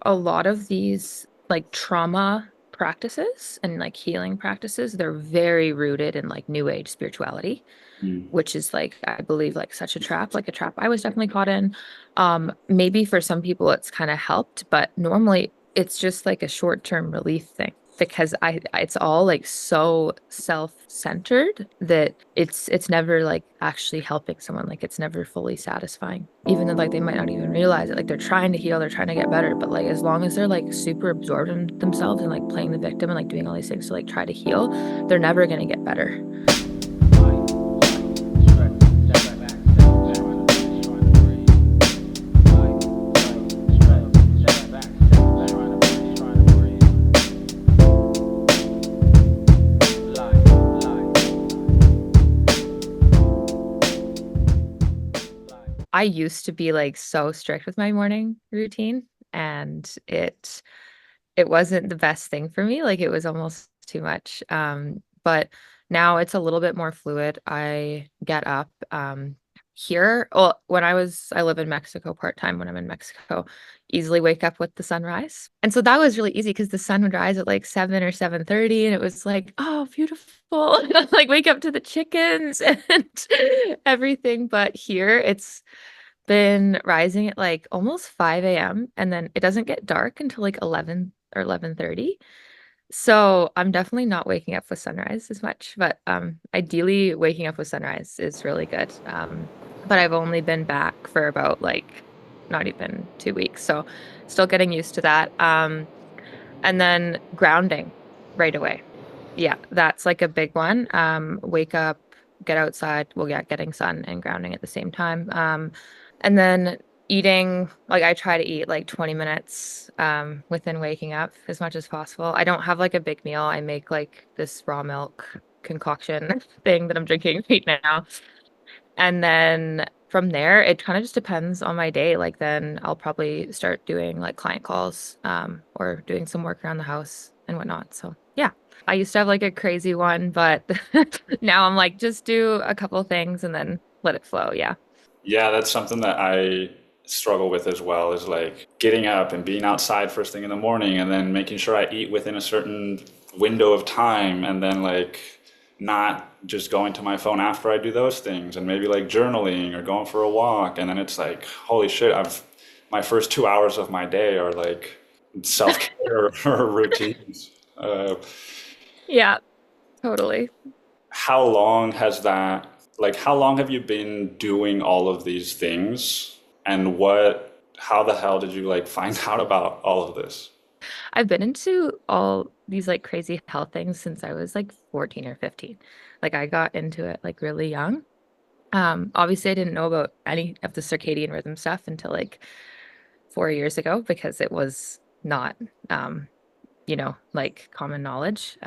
A lot of these like trauma practices and like healing practices, they're very rooted in like new age spirituality, Mm. which is like I believe like such a trap, like a trap I was definitely caught in. Maybe for some people it's kind of helped, but normally it's just like a short-term relief thing because it's all like so self-centered that it's never like actually helping someone. Like it's never fully satisfying. Even though like they might not even realize it. Like they're trying to heal, they're trying to get better, but like as long as they're like super absorbed in themselves and like playing the victim and like doing all these things to like try to heal, they're never gonna get better. I used to be like so strict with my morning routine and it wasn't the best thing for me. Like it was almost too much. But now it's a little bit more fluid. I get up here. Well, I live in Mexico part-time when I'm in Mexico, easily wake up with the sunrise. And so that was really easy because the sun would rise at like 7 or 7:30 and it was like, oh, beautiful. Like wake up to the chickens and everything. But here it's been rising at like almost 5 a.m. and then it doesn't get dark until like 11 or 11:30. So I'm definitely not waking up with sunrise as much, but ideally waking up with sunrise is really good. But I've only been back for about like not even 2 weeks, so still getting used to that. And then grounding right away. Yeah, that's like a big one. Wake up, get outside. Well, yeah, getting sun and grounding at the same time. And then eating, like I try to eat like 20 minutes within waking up as much as possible. I don't have like a big meal. I make like this raw milk concoction thing that I'm drinking right now. And then from there, it kind of just depends on my day. Like then I'll probably start doing like client calls, or doing some work around the house and whatnot. So yeah, I used to have like a crazy one, but now I'm like, just do a couple things and then let it flow. Yeah. Yeah, that's something that I struggle with as well, is like getting up and being outside first thing in the morning and then making sure I eat within a certain window of time and then like not just going to my phone after I do those things and maybe like journaling or going for a walk. And then it's like, holy shit, my first 2 hours of my day are like self-care or routines. Uh, Yeah, totally. how long has that, like, how long have you been doing all of these things? And how the hell did you like find out about all of this? I've been into all these like crazy health things since I was like 14 or 15. Like I got into it like really young. Obviously I didn't know about any of the circadian rhythm stuff until like 4 years ago because it was not like common knowledge.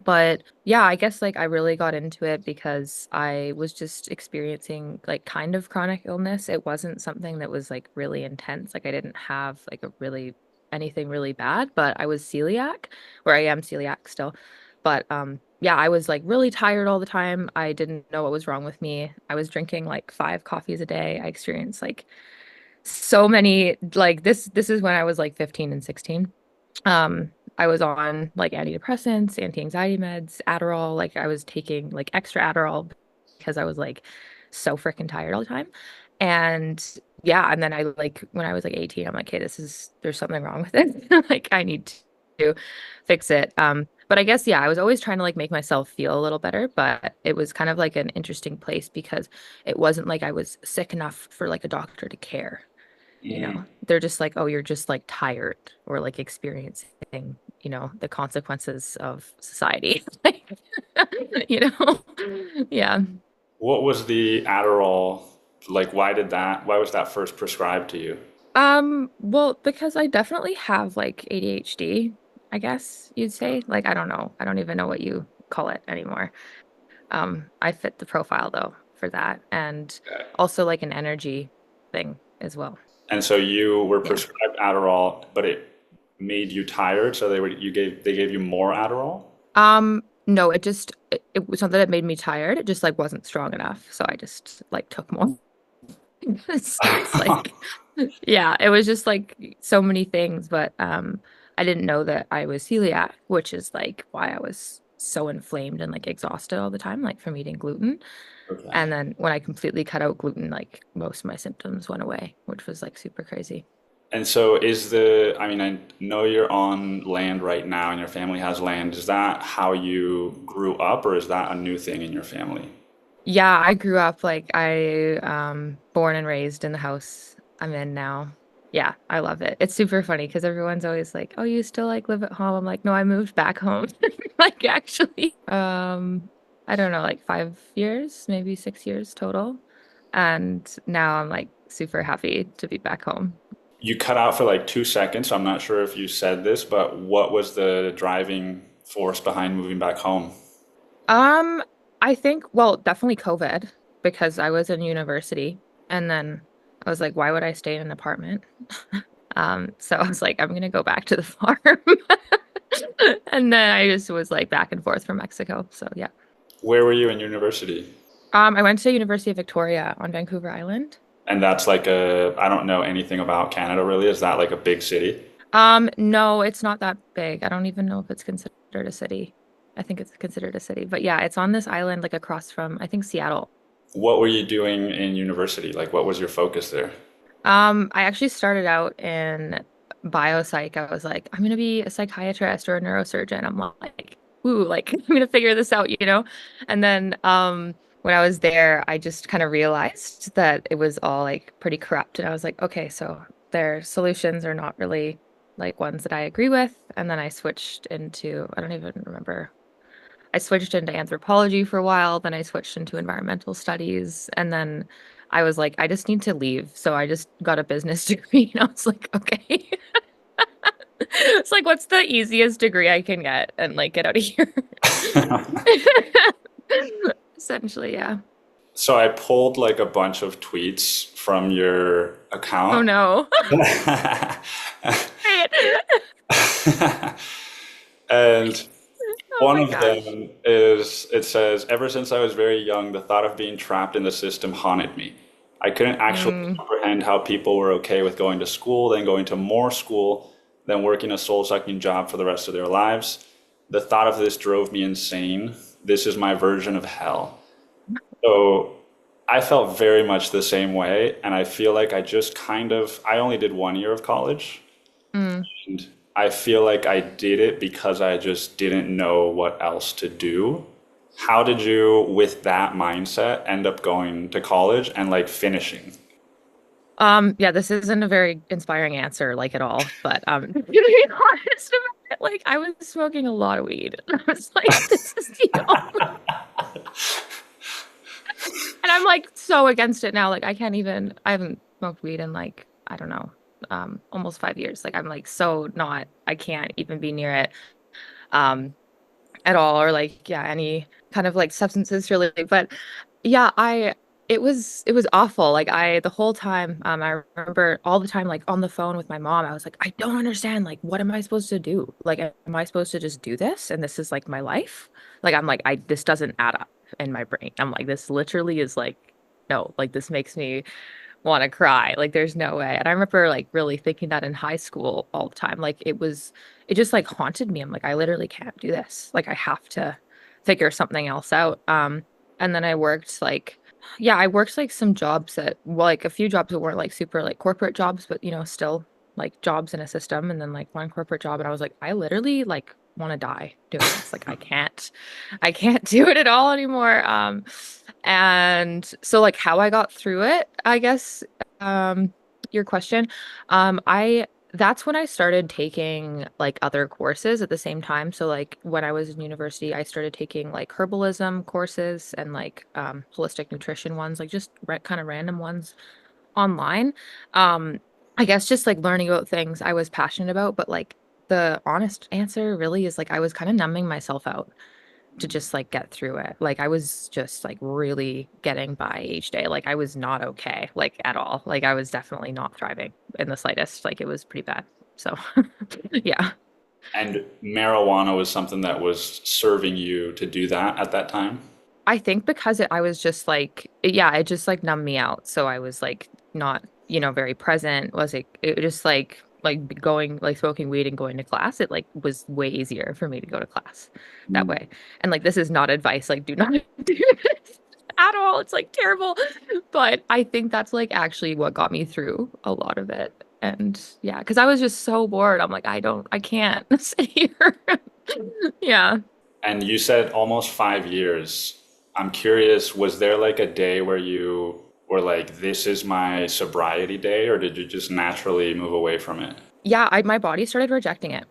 But yeah, I guess like I really got into it because I was just experiencing like kind of chronic illness. It wasn't something that was like really intense. Like I didn't have like a really anything really bad, but I was celiac, or I am celiac still. But yeah, I was like really tired all the time. I didn't know what was wrong with me. I was drinking like 5 coffees a day. I experienced like so many like this is when I was like 15 and 16. I was on like antidepressants, anti-anxiety meds, Adderall. Like I was taking like extra Adderall because I was like so freaking tired all the time. And yeah, and then I like when I was like 18, I'm like, okay, there's something wrong with it. Like I need to fix it. But I guess yeah, I was always trying to like make myself feel a little better, but it was kind of like an interesting place because it wasn't like I was sick enough for like a doctor to care. They're just like, oh, you're just like tired or like experiencing, the consequences of society. Like, you know? Yeah. What was the Adderall like? Why was that first prescribed to you? Well, because I definitely have like ADHD, I guess you'd say. Like, I don't know. I don't even know what you call it anymore. I fit the profile though for that. And also like an energy thing as well. And so you were Yeah. prescribed Adderall, but it made you tired, so they gave you more Adderall? No, it was not that it made me tired. It just like wasn't strong enough. So I just like took more. So it's like, yeah, it was just like so many things, but I didn't know that I was celiac, which is like why I was so inflamed and like exhausted all the time, like from eating gluten. Okay. And then when I completely cut out gluten, like most of my symptoms went away, which was like super crazy. And so I mean, I know you're on land right now and your family has land. Is that how you grew up or is that a new thing in your family? Yeah, I grew up like I born and raised in the house I'm in now. Yeah, I love it. It's super funny because everyone's always like, "Oh, you still like live at home?" I'm like, "No, I moved back home." Like actually I don't know, like 5 years, maybe 6 years total. And now I'm like super happy to be back home. You cut out for like 2 seconds, so I'm not sure if you said this, but what was the driving force behind moving back home? Um, I think, well, definitely COVID because I was in university and then I was like, why would I stay in an apartment? So I was like, I'm gonna go back to the farm. And then I just was like back and forth from Mexico. So yeah. Where were you in university? I went to University of Victoria on Vancouver Island. And that's like I don't know anything about Canada really. Is that like a big city? No, it's not that big. I don't even know if it's considered a city. I think it's considered a city, but yeah, it's on this island like across from, I think, Seattle. What were you doing in university? Like, what was your focus there? I actually started out in biopsych. I was like, I'm gonna be a psychiatrist or a neurosurgeon. I'm like, ooh, like I'm gonna figure this out, you know? And then when I was there, I just kind of realized that it was all like pretty corrupt. And I was like, okay, so their solutions are not really like ones that I agree with. And then I switched into, I don't even remember. I switched into anthropology for a while, then I switched into environmental studies, and then I was like, I just need to leave. So I just got a business degree, and I was like, okay. It's like, what's the easiest degree I can get and like get out of here? Essentially, yeah. So I pulled like a bunch of tweets from your Oh account. no. Right. And Oh one my of gosh. them is it says, ever since I was very young, the thought of being trapped in the system haunted me. I couldn't actually Mm. comprehend how people were okay with going to school, then going to more school, then working a soul-sucking job for the rest of their lives. The thought of this drove me insane. This is my version of hell. So I felt very much the same way, and I feel like I only did 1 year of college, Mm. and I feel like I did it because I just didn't know what else to do. How did you, with that mindset, end up going to college and like finishing? Yeah, this isn't a very inspiring answer, like at all, but to be honest about it, like I was smoking a lot of weed. And I was like, this is the only, and I'm like so against it now. Like I can't even, I haven't smoked weed in like, I don't know, almost 5 years. Like I'm like so not, I can't even be near it. Um, at all or like yeah any kind of like substances really but yeah I it was awful like I the whole time I remember all the time like on the phone with my mom I was like I don't understand like what am I supposed to do like am I supposed to just do this and this is like my life like I'm like I this doesn't add up in my brain I'm like this literally is like no like this makes me want to cry. Like there's no way. And I remember like really thinking that in high school all the time. Like it just like haunted me. I'm like, I literally can't do this. Like I have to figure something else out. And then I worked like, yeah, I worked like some jobs that, well, like a few jobs that weren't like super like corporate jobs, but still like jobs in a system. And then like one corporate job. And I was like, I literally like want to die doing this. Like I can't do it at all anymore. And so like how I got through it, I guess, your question, I that's when I started taking like other courses at the same time. So like when I was in university, I started taking like herbalism courses and like holistic nutrition ones, like just kind of random ones online. Um, I guess just like learning about things I was passionate about, but like the honest answer really is like I was kind of numbing myself out to just like get through it. Like I was just like really getting by each day. Like I was not okay, like at all. Like I was definitely not thriving in the slightest. Like it was pretty bad. So yeah. And marijuana was something that was serving you to do that at that time? I think because I was just like, yeah, it just like numbed me out. So I was like not, very present. Was it just like going like smoking weed and going to class, it like was way easier for me to go to class that Mm. way. And like this is not advice, like do not do this at all. It's like terrible. But I think that's like actually what got me through a lot of it. And yeah, because I was just so bored. I'm like, I can't sit here. Yeah. And you said almost 5 years. I'm curious, was there like a day where you were like, this is my sobriety day, or did you just naturally move away from it? Yeah, my body started rejecting it.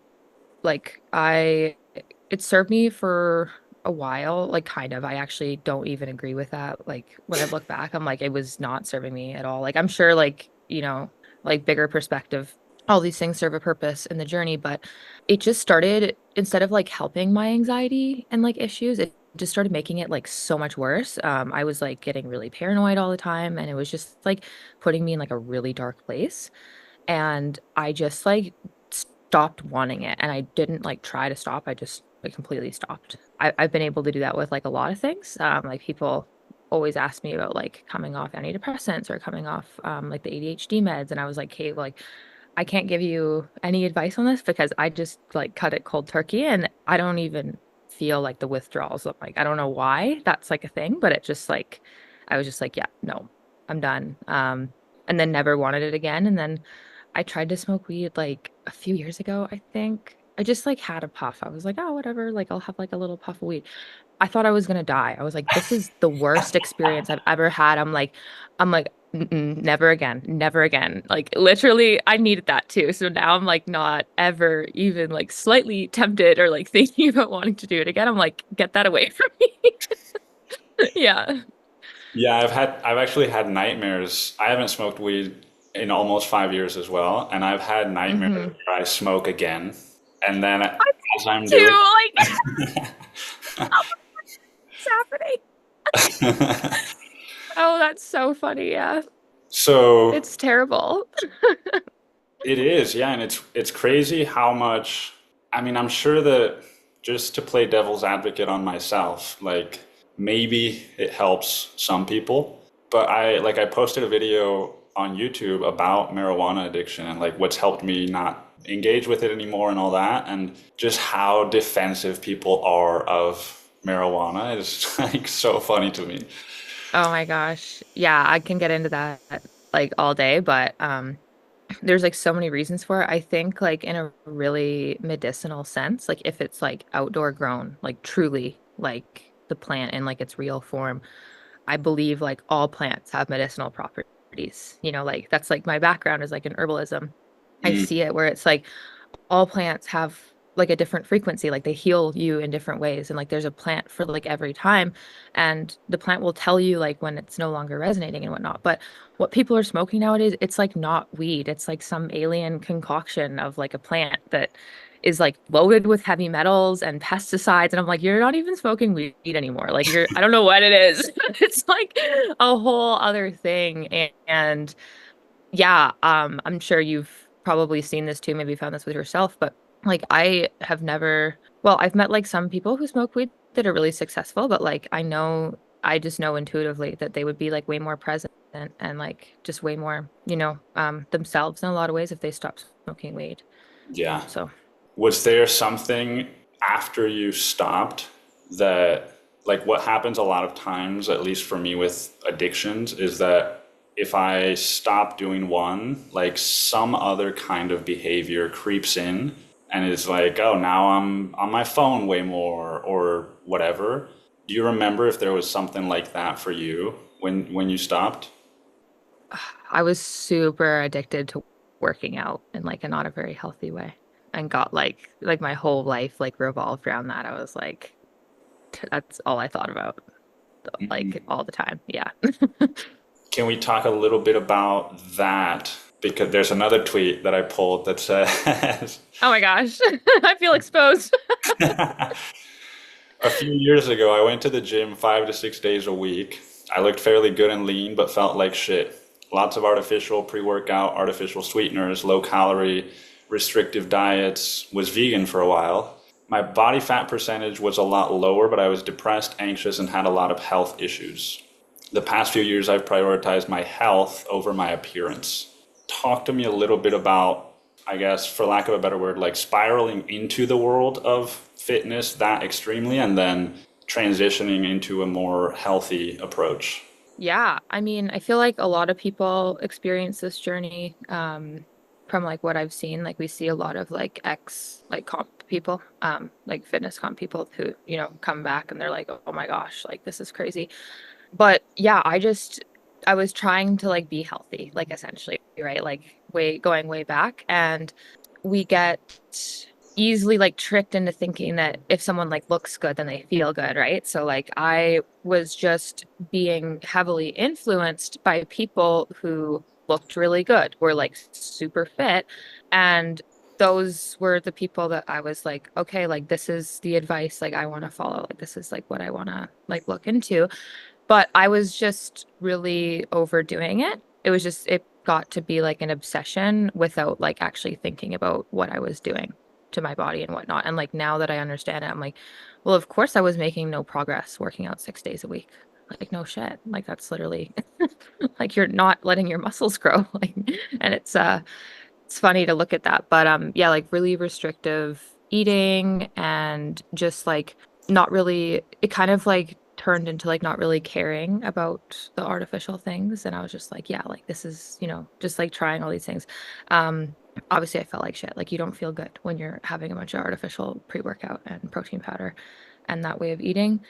Like it served me for a while, like kind of. I actually don't even agree with that. Like when I look back, I'm like, it was not serving me at all. Like I'm sure like, like bigger perspective, all these things serve a purpose in the journey, but it just started instead of like helping my anxiety and like issues, it just started making it like so much worse. I was like getting really paranoid all the time, and it was just like putting me in like a really dark place. And I just like stopped wanting it. And I didn't like try to stop. I just like completely stopped. I've been able to do that with like a lot of things. Like people always ask me about like coming off antidepressants or coming off like the ADHD meds. And I was like, hey, like I can't give you any advice on this because I just like cut it cold turkey and I don't even feel like the withdrawals. I'm like, I don't know why that's like a thing, but it just like I was just like, yeah, no, I'm done. And then never wanted it again. And then I tried to smoke weed like a few years ago, I think. I just like had a puff. I was like, oh, whatever. Like I'll have like a little puff of weed. I thought I was gonna die. I was like, this is the worst experience I've ever had. I'm like, mm-mm, never again, never again. Like literally, I needed that too. So now I'm like not ever even like slightly tempted or like thinking about wanting to do it again. I'm like, get that away from me. Yeah. Yeah, I've actually had nightmares. I haven't smoked weed in almost 5 years as well, and I've had nightmares Hmm. where I smoke again, and then as I'm doing, Too like, what's happening? Oh, that's so funny. Yeah. so It's terrible. it is, yeah, and it's crazy how much. I mean, I'm sure that just to play devil's advocate on myself, like maybe it helps some people, but I posted a video on YouTube about marijuana addiction and like what's helped me not engage with it anymore and all that, and just how defensive people are of marijuana is like so funny to me. Oh my gosh. Yeah, I can get into that like all day, but there's like so many reasons for it. I think like in a really medicinal sense, like if it's like outdoor grown, like truly like the plant in like its real form, I believe like all plants have medicinal properties. Like that's like my background is like in herbalism. I Mm, see it where it's like all plants have like a different frequency, like they heal you in different ways, and like there's a plant for like every time, and the plant will tell you like when it's no longer resonating and whatnot. But what people are smoking nowadays, it's like not weed, it's like some alien concoction of like a plant that is like loaded with heavy metals and pesticides, and I'm like, you're not even smoking weed anymore, like you're, I don't know what it is. It's like a whole other thing. And yeah, I'm sure you've probably seen this too, maybe found this with yourself, but like I have never, well, I've met like some people who smoke weed that are really successful, but like I just know intuitively that they would be like way more present and like just way more, themselves in a lot of ways if they stopped smoking weed. yeah. So Was there something after you stopped that, like, what happens a lot of times, at least for me with addictions, is that if I stop doing one, like, some other kind of behavior creeps in and is like, oh, now I'm on my phone way more or whatever. Do you remember if there was something like that for you when you stopped? I was super addicted to working out in like a not a very healthy way and got like my whole life like revolved around that. I was like, that's all I thought about like all the time. Yeah. Can we talk a little bit about that? Because there's another tweet that I pulled that says, Oh my gosh. I feel exposed. a few years ago, I went to the gym 5 to 6 days a week. I looked fairly good and lean, but felt like shit. Lots of artificial pre-workout, artificial sweeteners, low calorie, restrictive diets, was vegan for a while. My body fat percentage was a lot lower, but I was depressed, anxious, and had a lot of health issues. the past few years I've prioritized my health over my appearance. Talk to me a little bit about, I guess, for lack of a better word, like spiraling into the world of fitness that extremely and then transitioning into a more healthy approach. Yeah, I mean, I feel like a lot of people experience this journey from like what I've seen. Like we see a lot of like ex like comp people, like fitness comp people who, come back and they're like, "Oh my gosh, like this is crazy." But yeah, I was trying to like be healthy, like essentially, right? Like going way back. And we get easily like tricked into thinking that if someone like looks good, then they feel good, right? So like I was just being heavily influenced by people who looked really good, were like super fit. And those were the people that I was like, okay, like this is the advice like I want to follow. Like this is like what I want to like look into. But I was just really overdoing it. It got to be like an obsession without like actually thinking about what I was doing to my body and whatnot. And like now that I understand it, I'm like, well, of course I was making no progress working out 6 days a week. Like, no shit. Like, that's literally like you're not letting your muscles grow. Like, and it's funny to look at that. But yeah, like really restrictive eating and just like not really it kind of like turned into like not really caring about the artificial things. And I was just like, yeah, like this is, just like trying all these things. Obviously I felt like shit. Like you don't feel good when you're having a bunch of artificial pre-workout and protein powder and that way of eating.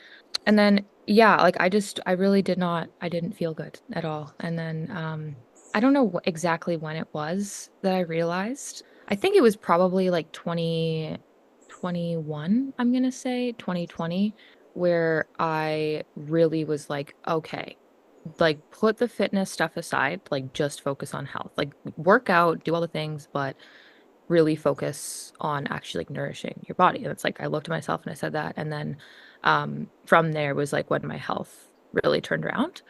And then yeah, like I really I didn't feel good at all. And then I don't know exactly when it was that I realized. I think it was probably like 2021, I'm gonna say 2020, where I really was like, okay, like put the fitness stuff aside, like just focus on health. Like work out, do all the things, but really focus on actually like nourishing your body. And it's like I looked at myself and I said that. And then from there was like when my health really turned around.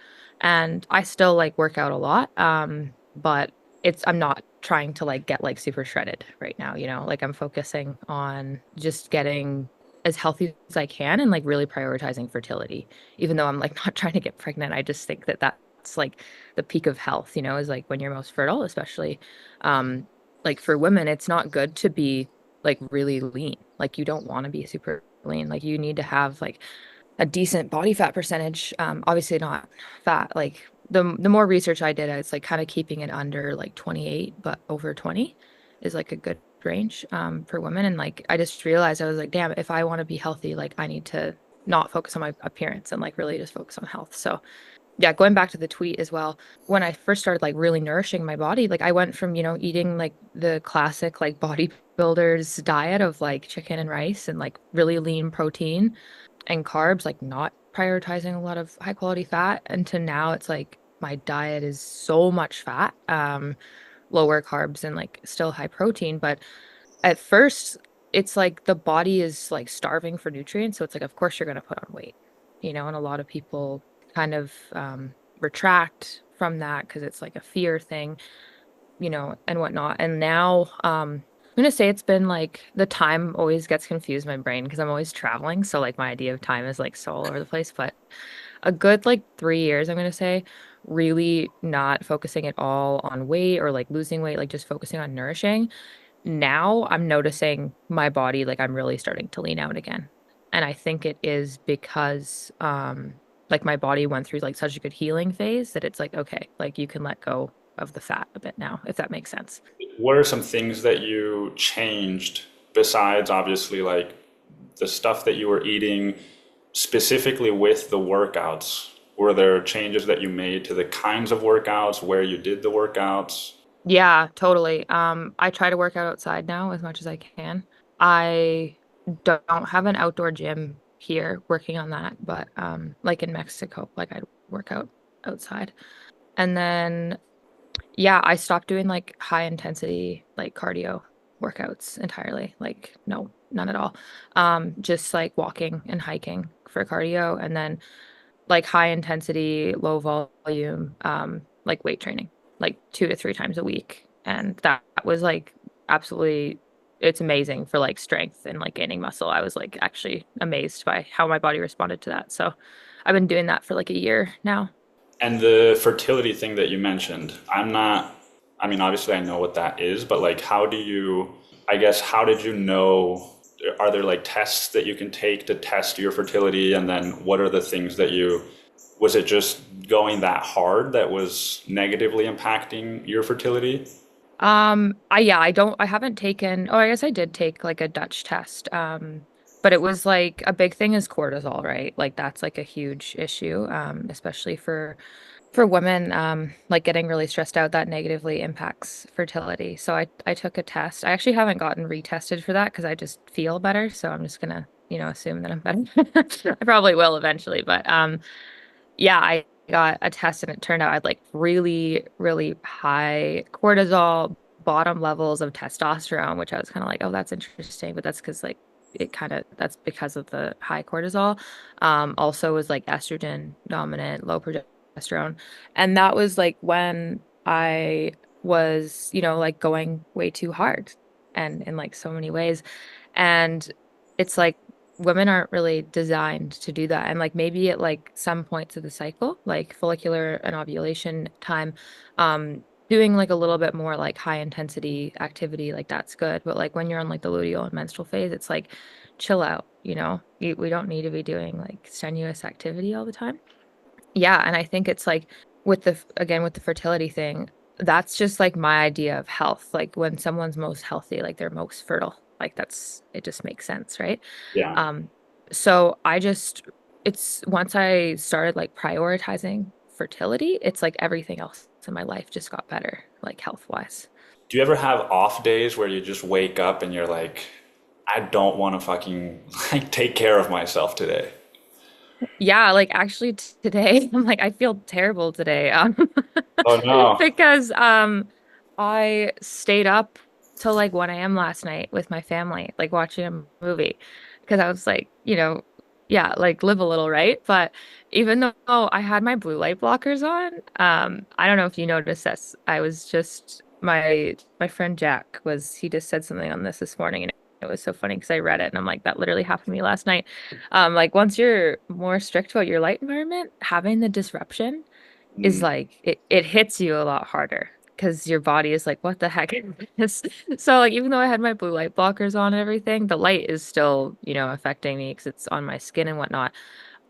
And I still like work out a lot. But I'm not trying to like get like super shredded right now, like I'm focusing on just getting as healthy as I can and like really prioritizing fertility. Even though I'm like not trying to get pregnant, I just think that that's like the peak of health, is like when you're most fertile, especially um like for women, it's not good to be like really lean. Like you don't want to be super lean. Like you need to have like a decent body fat percentage. Obviously not fat. Like the more research I did, it's like kind of keeping it under like 28, but over 20 is like a good range for women. And like I just realized I was like, damn, if I want to be healthy, like I need to not focus on my appearance and like really just focus on health. So yeah, going back to the tweet as well, when I first started like really nourishing my body, like I went from, eating like the classic like bodybuilders diet of like chicken and rice and like really lean protein and carbs, like not prioritizing a lot of high quality fat. And to now it's like my diet is so much fat, lower carbs and like still high protein. But at first it's like the body is like starving for nutrients. So it's like, of course you're going to put on weight, and a lot of people kind of retract from that because it's like a fear thing, and whatnot. And now, I'm gonna say it's been like the time always gets confused in my brain because I'm always traveling. So like my idea of time is like so all over the place, but a good like 3 years, I'm gonna say, really not focusing at all on weight or like losing weight, like just focusing on nourishing. Now I'm noticing my body, like I'm really starting to lean out again. And I think it is because like my body went through like such a good healing phase that it's like, okay, like you can let go of the fat a bit now, if that makes sense. What are some things that you changed besides obviously like the stuff that you were eating specifically with the workouts? Were there changes that you made to the kinds of workouts, where you did the workouts? Yeah, totally. I try to work out outside now as much as I can. I don't have an outdoor gym here working on that, but like in Mexico, like I'd work out outside. And then yeah, I stopped doing like high intensity like cardio workouts entirely. Like no, none at all. Just like walking and hiking for cardio and then like high intensity, low volume, like weight training, like 2 to 3 times a week. And that was like absolutely, it's amazing for like strength and like gaining muscle. I was like actually amazed by how my body responded to that. So I've been doing that for like a year now. And the fertility thing that you mentioned, I'm not, I mean, obviously I know what that is, but like, how do you, I guess, how did you know? Are there like tests that you can take to test your fertility? And then what are the things that you, was it just going that hard that was negatively impacting your fertility? I haven't taken, oh, I guess I did take like a Dutch test. But it was like a big thing is cortisol, right? Like that's like a huge issue, especially for women, like getting really stressed out, that negatively impacts fertility. So I took a test. I actually haven't gotten retested for that because I just feel better. So I'm just gonna, assume that I'm better. I probably will eventually, but yeah, I got a test and it turned out I had like really, really high cortisol, bottom levels of testosterone, which I was kind of like, oh, that's interesting. But that's because like that's because of the high cortisol. Also was like estrogen dominant, low progesterone. And that was like when I was, like going way too hard and in like so many ways. And it's like women aren't really designed to do that. And like maybe at like some points of the cycle, like follicular and ovulation time, doing like a little bit more like high intensity activity, like that's good. But like when you're on like the luteal and menstrual phase, it's like chill out, we don't need to be doing like strenuous activity all the time. Yeah, and I think it's like with the fertility thing, that's just like my idea of health. Like when someone's most healthy, like they're most fertile. Like that's it just makes sense, right? Yeah. Um, so it's once I started like prioritizing fertility, it's like everything else in my life just got better, like health wise. Do you ever have off days where you just wake up and you're like, I don't want to fucking like take care of myself today? Yeah, like actually today, I'm like I feel terrible today. Oh no. Because I stayed up till like 1 a.m. last night with my family, like watching a movie. Because I was like, yeah, like live a little, right? But even though I had my blue light blockers on, I don't know if you noticed this. I was just my friend Jack he just said something on this morning and it was so funny because I read it and I'm like, that literally happened to me last night. Like once you're more strict about your light environment, having the disruption is Mm. like it hits you a lot harder because your body is like, what the heck is this? So like even though I had my blue light blockers on and everything, the light is still, affecting me because it's on my skin and whatnot.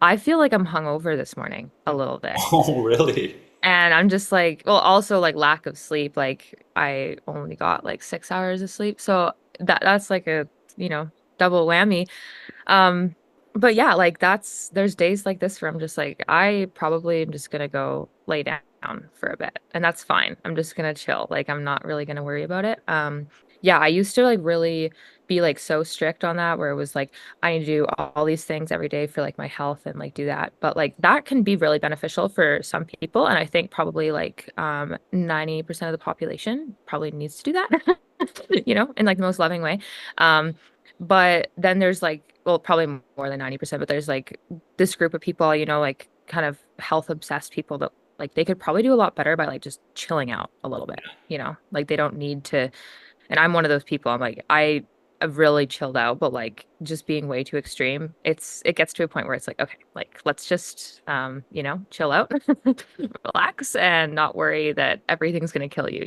I feel like I'm hungover this morning a little bit. Oh, really? And I'm just like, well, also like lack of sleep. Like I only got like 6 hours of sleep. So that's like a, you know, double whammy. Um, but yeah, like there's days like this where I'm just like, I probably am just gonna go lay down for a bit, and that's fine. I'm just gonna chill. Like I'm not really gonna worry about it. Yeah, I used to like really be like so strict on that where it was like I need to do all these things every day for like my health and like do that. But like that can be really beneficial for some people, and I think probably like 90% of the population probably needs to do that, in like the most loving way. Um, but then there's like, well, probably more than 90%, but there's like this group of people, like kind of health obsessed people that like they could probably do a lot better by like just chilling out a little bit, like they don't need to. And I'm one of those people. I'm like, I've really chilled out, but like just being way too extreme, it gets to a point where it's like, okay, like let's just chill out, relax, and not worry that everything's gonna kill you.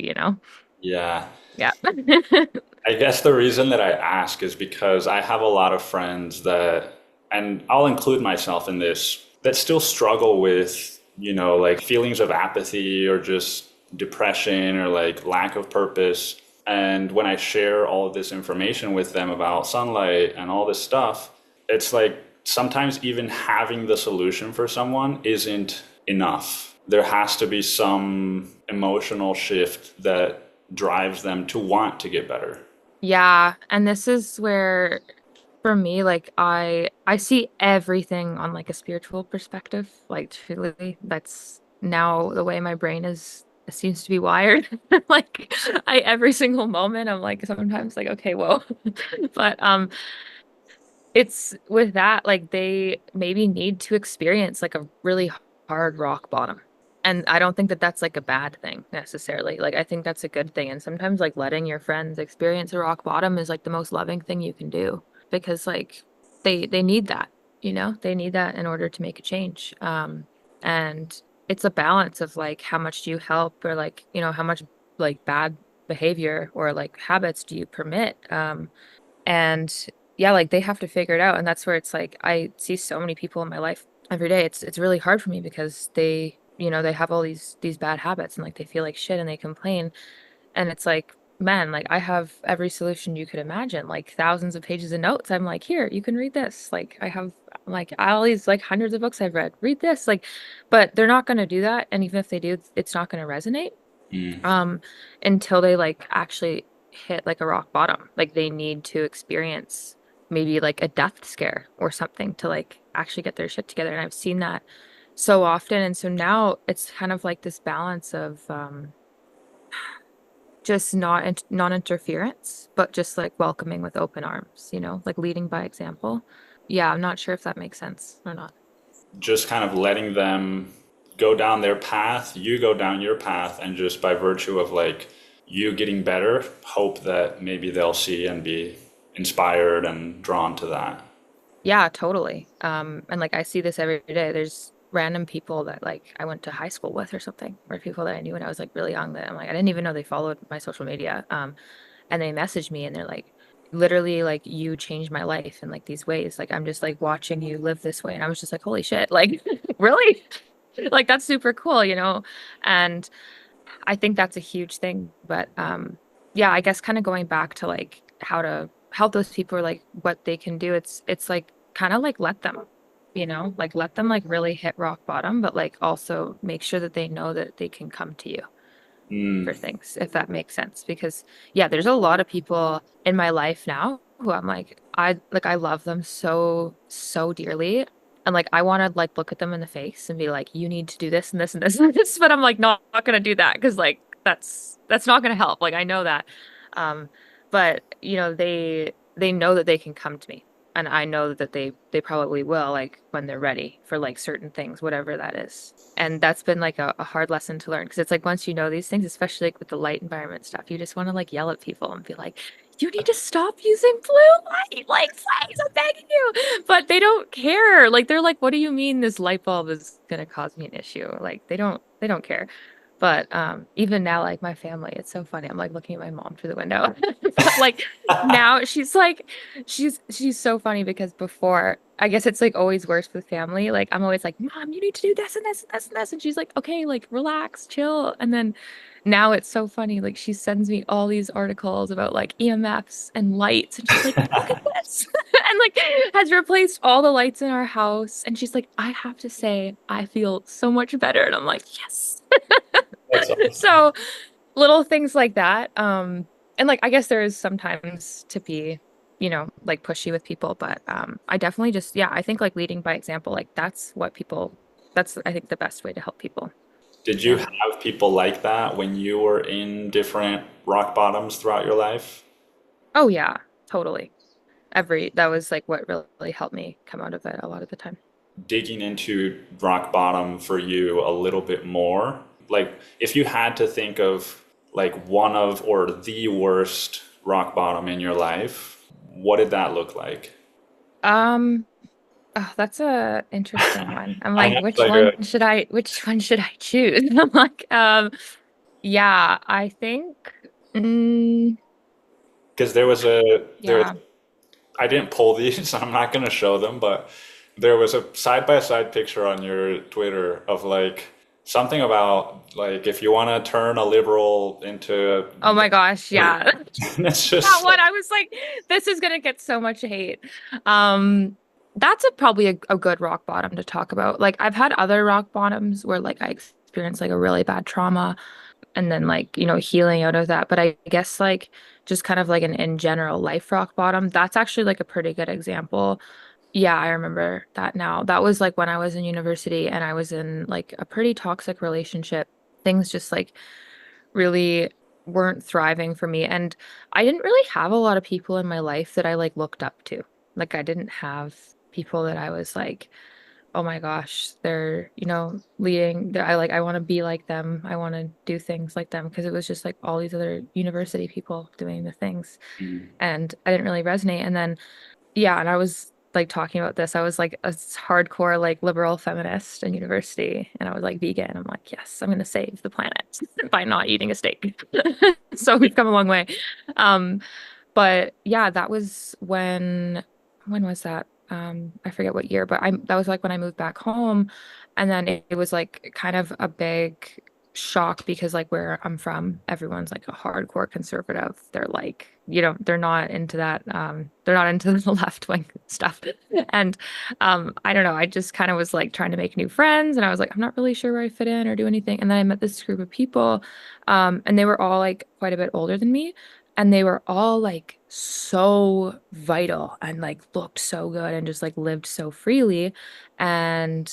Yeah. Yeah. I guess the reason that I ask is because I have a lot of friends that, and I'll include myself in this, that still struggle with, like feelings of apathy or just depression or like lack of purpose. And when I share all of this information with them about sunlight and all this stuff, it's like sometimes even having the solution for someone isn't enough. There has to be some emotional shift that drives them to want to get better. Yeah, and this is where for me like I see everything on like a spiritual perspective. Like truly that's now the way my brain is seems to be wired. Like I every single moment I'm like sometimes like okay, whoa. But it's with that like they maybe need to experience like a really hard rock bottom. And I don't think that that's like a bad thing necessarily. Like I think that's a good thing. And sometimes like letting your friends experience a rock bottom is like the most loving thing you can do because like they need that, they need that in order to make a change. And it's a balance of like how much do you help or like, how much like bad behavior or like habits do you permit? And yeah, like they have to figure it out. And that's where it's like I see so many people in my life every day. It's really hard for me because they have all these bad habits and like they feel like shit and they complain. And it's like, man, like I have every solution you could imagine, like thousands of pages of notes. I'm like, here, you can read this. Like I have like all these like hundreds of books I've read. Read this. Like, but they're not going to do that. And even if they do, it's not going to resonate Mm. um until they like actually hit like a rock bottom. Like they need to experience maybe like a death scare or something to like actually get their shit together. And I've seen that so often. And so now it's kind of like this balance of just not non-interference, but just like welcoming with open arms, like leading by example. Yeah, I'm not sure if that makes sense or not. Just kind of letting them go down their path, you go down your path, and just by virtue of like you getting better, hope that maybe they'll see and be inspired and drawn to that. Yeah, totally. And like I see this every day. There's random people that like I went to high school with or something, or people that I knew when I was like really young that I'm like I didn't even know they followed my social media. And they messaged me and they're like, literally like you changed my life in like these ways. Like I'm just like watching you live this way. And I was just like, holy shit, like really? Like that's super cool. And I think that's a huge thing. But yeah, I guess kind of going back to like how to help those people or like what they can do, it's like kind of like let them, like let them like really hit rock bottom, but like also make sure that they know that they can come to you Mm. for things, if that makes sense. Because yeah, there's a lot of people in my life now who I'm like I love them so, so dearly. And like I want to like look at them in the face and be like, you need to do this and this and this and this. But I'm like not gonna do that because like that's not gonna help. Like I know that. Um, but they know that they can come to me. And I know that they probably will like when they're ready for like certain things, whatever that is. And that's been like a hard lesson to learn because it's like once you know these things, especially like with the light environment stuff, you just want to like yell at people and be like, you need to stop using blue light. Like, please, I'm begging you. But they don't care. Like they're like, what do you mean this light bulb is gonna cause me an issue? Like they don't care. But even now, like my family, it's so funny. I'm like looking at my mom through the window. But like now she's like she's so funny because before I guess it's like always worse with family. Like I'm always like, Mom, you need to do this and this and this and this. And she's like, okay, like relax, chill. And then now it's so funny. Like she sends me all these articles about like EMFs and lights. And she's like, look at this. And like has replaced all the lights in our house. And she's like, I have to say, I feel so much better. And I'm like, yes. That's awesome. So little things like that. And like I guess there is sometimes to be, like pushy with people, but I definitely just yeah, I think like leading by example, like that's I think the best way to help people. Did you Yeah. have people like that when you were in different rock bottoms throughout your life? Oh yeah, totally. That was like what really helped me come out of it a lot of the time. Digging into rock bottom for you a little bit more, like if you had to think of like one of or the worst rock bottom in your life, what did that look like? Um, oh, that's a interesting one. I'm I like, have like a which one should I choose? I'm like, yeah, I think mm, because there was yeah. I didn't pull these, so I'm not going to show them, but there was a side by side picture on your Twitter of like something about like if you want to turn a liberal into Oh my gosh, yeah. it's That just one, I was like, this is gonna get so much hate. Um, that's probably a good rock bottom to talk about. Like I've had other rock bottoms where like I experienced like a really bad trauma and then like, healing out of that. But I guess like just kind of like an in general life rock bottom, that's actually like a pretty good example. Yeah, I remember that now. That was like when I was in university and I was in like a pretty toxic relationship. Things just like really weren't thriving for me. And I didn't really have a lot of people in my life that I like looked up to. Like I didn't have people that I was like, oh my gosh, they're, leading. I want to be like them. I want to do things like them because it was just like all these other university people doing the things. And I didn't really resonate. And then yeah, and like talking about this, I was like a hardcore like liberal feminist in university, and I was like vegan. I'm like, yes, I'm gonna save the planet by not eating a steak. So we've come a long way. Um, but yeah, that was when was that? I forget what year, but I that was like when I moved back home, and then it was like kind of a big shock because like where I'm from, everyone's like a hardcore conservative. They're like, they're not into that, they're not into the left wing stuff. And I don't know, I just kind of was like trying to make new friends and I was like, I'm not really sure where I fit in or do anything. And then I met this group of people, and they were all like quite a bit older than me. And they were all like so vital and like looked so good and just like lived so freely. And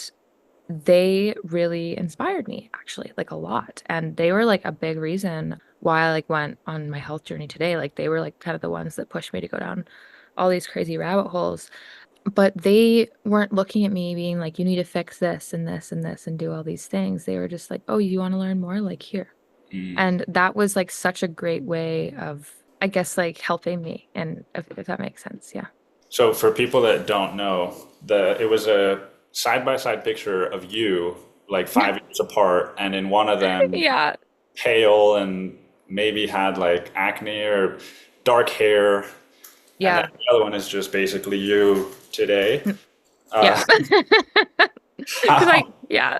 they really inspired me actually, like a lot. And they were like a big reason why I like went on my health journey today. Like they were like kind of the ones that pushed me to go down all these crazy rabbit holes. But they weren't looking at me being like, you need to fix this and this and this and do all these things. They were just like, oh, you want to learn more? Like here. Mm. And that was like such a great way of, I guess, like helping me. And if that makes sense. Yeah. So for people that don't know, it was a side by side picture of you like 5 years apart, and in one of them Yeah. pale and maybe had like acne or dark hair, and then Yeah. the other one is just basically you today. Mm, Uh, yeah. Because how yeah.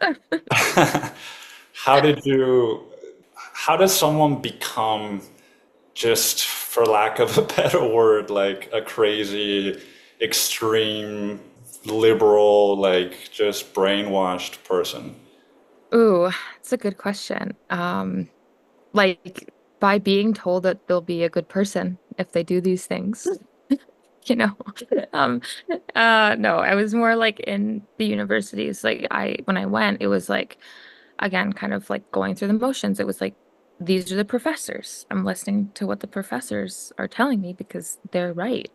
how did you how does someone become, just for lack of a better word, like a crazy, extreme, liberal, like just brainwashed person? Ooh, it's a good question. Like by being told that they'll be a good person if they do these things, you know. Um, no, I was more like in the universities. Like when I went, it was like again, kind of like going through the motions. It was like these are the professors. I'm listening to what the professors are telling me because they're right,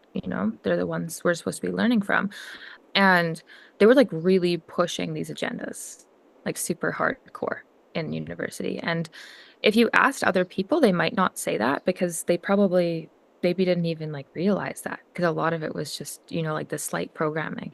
they're the ones we're supposed to be learning from. And they were like really pushing these agendas, like super hardcore in university. And if you asked other people, they might not say that because they probably maybe didn't even like realize that because a lot of it was just, like the slight programming.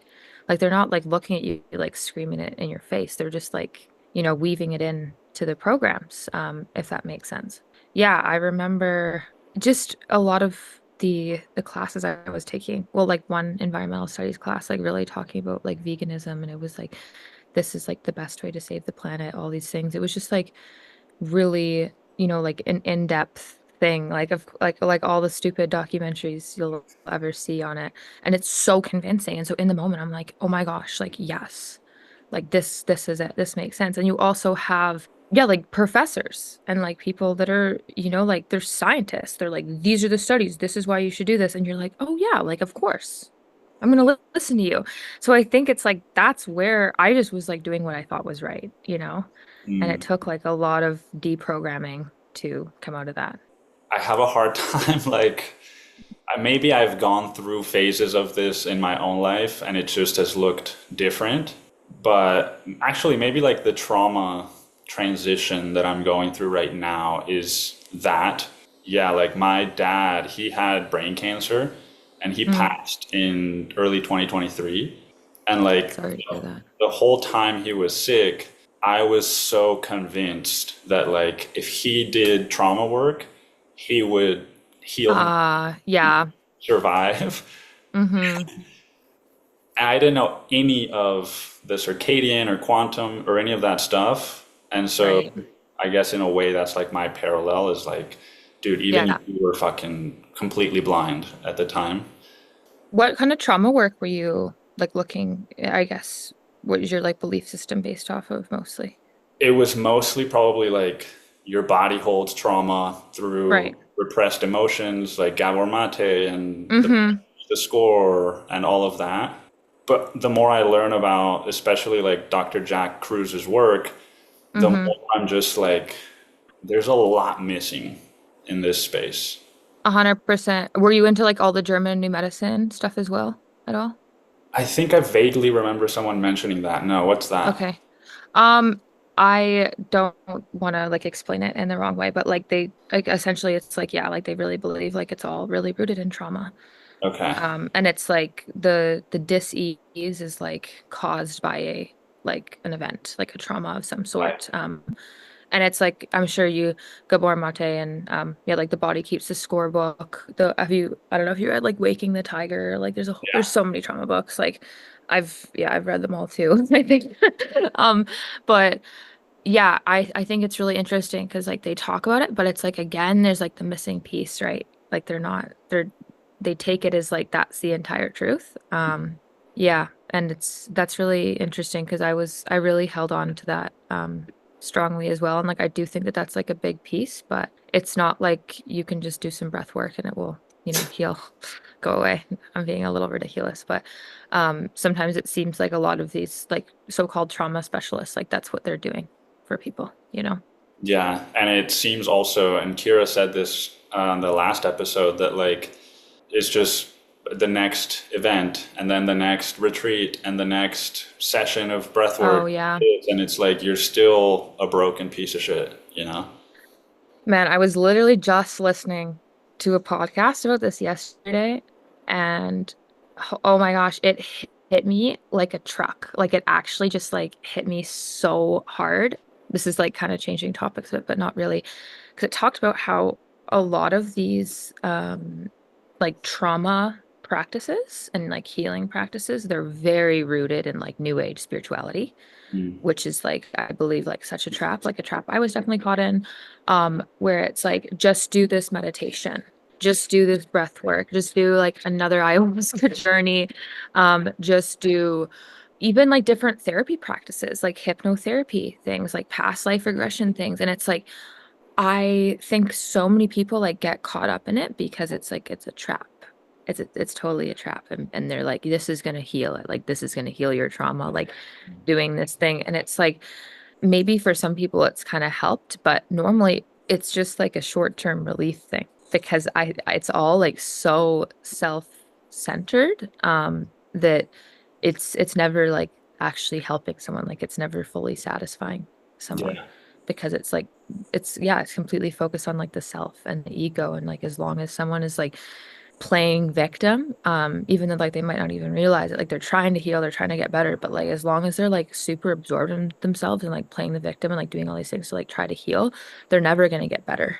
Like they're not like looking at you like screaming it in your face. They're just like, weaving it in to the programs, if that makes sense. Yeah, I remember just a lot of the classes I was taking. Well, like one environmental studies class, like really talking about like veganism, and it was like this is like the best way to save the planet, all these things. It was just like really, like an in-depth thing, like of like all the stupid documentaries you'll ever see on it. And it's so convincing. And so in the moment, I'm like, oh my gosh, like yes, like this is it. This makes sense. And you also have, yeah, like professors and like people that are, like they're scientists. They're like, these are the studies. This is why you should do this. And you're like, oh yeah, like of course. I'm gonna listen to you. So I think it's like that's where I just was like doing what I thought was right, and it Mm. took like a lot of deprogramming to come out of that. I have a hard time, like, maybe I've gone through phases of this in my own life and it just has looked different. But actually, maybe like the trauma transition that I'm going through right now is that. Yeah, like my dad, he had brain cancer and he Mm, passed in early 2023. And like sorry to hear that. the whole time he was sick, I was so convinced that like if he did trauma work, he would heal, Yeah. survive. Mm-hmm. And I didn't know any of the circadian or quantum or any of that stuff. And so Right. I guess in a way that's like my parallel is like, dude, even Yeah. you were fucking completely blind at the time. What kind of trauma work were you like looking, I guess, what is your like belief system based off of mostly? It was mostly probably like your body holds trauma through Right. repressed emotions like Gabor Mate and Mm-hmm. the score and all of that. But the more I learn about, especially like Dr. Jack Kruse's work, the Mm-hmm. more I'm just like, there's a lot missing in this space. 100%. Were you into like all the German new medicine stuff as well at all? I think I vaguely remember someone mentioning that. No, what's that? Okay. Um, I don't want to like explain it in the wrong way, but like they like essentially it's like yeah, like they really believe like it's all really rooted in trauma. Okay. And it's like the dis-ease is like caused by a like an event, like a trauma of some Right. sort. And it's like I'm sure you Gabor Mate and yeah, like the body keeps the scorebook. The have you I don't know if you read like Waking the Tiger, like there's Yeah. so many trauma books. Like I've read them all too, I think. Um, but yeah, I think it's really interesting because like they talk about it, but it's like again, there's like the missing piece, right? Like they take it as like that's the entire truth. Yeah, and that's really interesting because I really held on to that strongly as well. And like I do think that that's like a big piece, but it's not like you can just do some breath work and it will, heal, go away. I'm being a little ridiculous, but sometimes it seems like a lot of these like so-called trauma specialists, like that's what they're doing for people. Yeah, and it seems also, and Kira said this on the last episode, that like it's just the next event and then the next retreat and the next session of breath Oh work. yeah. And it's like you're still a broken piece of shit, you know? Man, I was literally just listening to a podcast about this yesterday, and oh my gosh, it hit me like a truck. Like it actually just like hit me so hard. This is like kind of changing topics a bit, but not really. Because it talked about how a lot of these like trauma practices and like healing practices, they're very rooted in like new age spirituality, Mm. which is like I believe like such a trap, like a trap I was definitely caught in, where it's like just do this meditation, just do this breath work, just do like another ayahuasca journey, just do even like different therapy practices, like hypnotherapy things, like past life regression things, and it's like I think so many people like get caught up in it because it's like it's a trap. It's totally a trap, and they're like this is gonna heal it, like this is gonna heal your trauma, like doing this thing. And it's like maybe for some people it's kind of helped, but normally it's just like a short-term relief thing because it's all like so self-centered that it's never like actually helping someone. Like it's never fully satisfying someone Yeah. because it's like it's completely focused on like the self and the ego. And like as long as someone is like playing victim, even though like they might not even realize it, like they're trying to heal, they're trying to get better, but like as long as they're like super absorbed in themselves and like playing the victim and like doing all these things to like try to heal, they're never going to get better.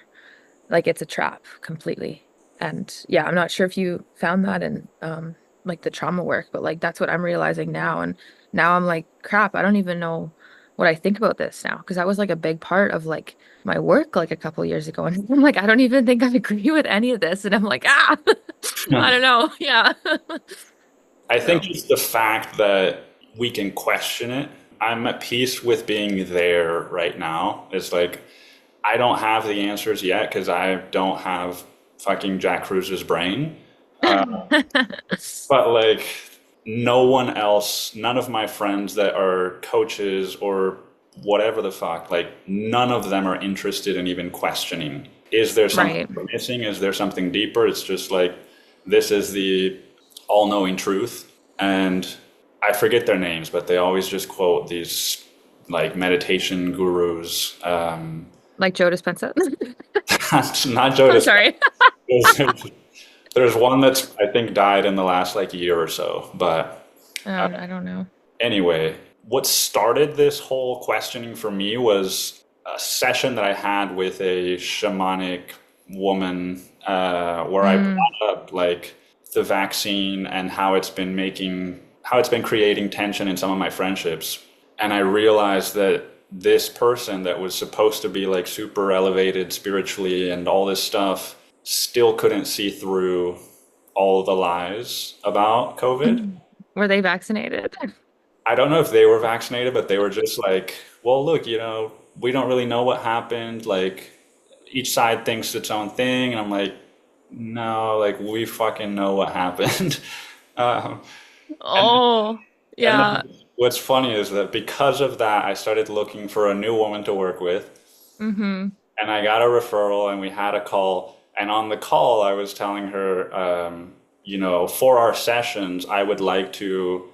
Like it's a trap completely. And yeah, I'm not sure if you found that in like the trauma work, but like that's what I'm realizing now. And now I'm like, crap, I don't even know what I think about this now because that was like a big part of like my work like a couple of years ago. And I'm like, I don't even think I agree with any of this. And I'm like, I don't know. Yeah. I think So, just the fact that we can question it, I'm at peace with being there right now. It's like, I don't have the answers yet because I don't have fucking Jack Cruz's brain. But like, no one else, none of my friends that are coaches or whatever the fuck, like, none of them are interested in even questioning. Is there something right. we're missing? Is there something deeper? It's just like, this is the all knowing truth. And I forget their names, but they always just quote these like meditation gurus. Like Joe Dispenza. Not Joe I'm Dispenza. sorry. There's one that's I think died in the last like year or so. But I don't know. anyway, what started this whole questioning for me was a session that I had with a shamanic woman where I Mm, brought up like the vaccine and how it's been creating tension in some of my friendships. And I realized that this person that was supposed to be like super elevated spiritually and all this stuff still couldn't see through all the lies about COVID. were they vaccinated? I don't know if they were vaccinated, but they were just like, well, look, we don't really know what happened. Like, each side thinks its own thing. And I'm like, no, like, we fucking know what happened. Um, and, Oh, and yeah. then what's funny is that because of that, I started looking for a new woman to work with. Mm-hmm. And I got a referral and we had a call. And on the call, I was telling her, for our sessions, I would like to,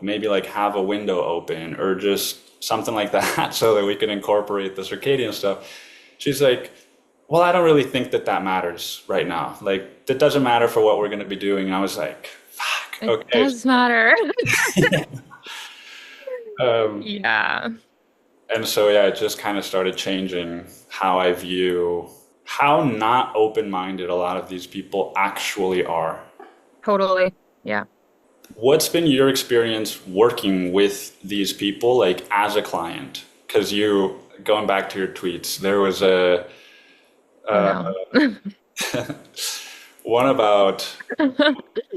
maybe like have a window open or just something like that so that we can incorporate the circadian stuff. She's like, well, I don't really think that that matters right now. Like, that doesn't matter for what we're going to be doing. And I was like, fuck, It okay. does matter. Um, Yeah, and so, yeah, it just kind of started changing how I view how not open-minded a lot of these people actually are. totally. Yeah. What's been your experience working with these people, like as a client? Because you, going back to your tweets, there was a Oh no. one about,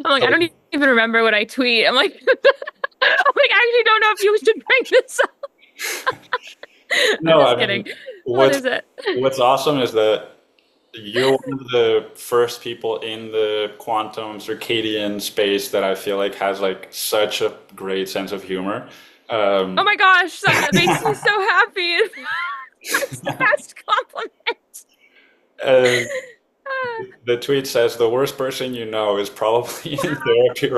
I'm like, I don't even remember what I tweet. I'm like, I'm like, I actually don't know if you should bring this up. I'm no, just I mean, kidding. What what's is it? what's awesome is that you're one of the first people in the quantum circadian space that I feel like has like such a great sense of humor. Oh Um, my gosh, that makes me so happy. That's the best compliment. uh, the tweet says the worst person you know is probably in therapy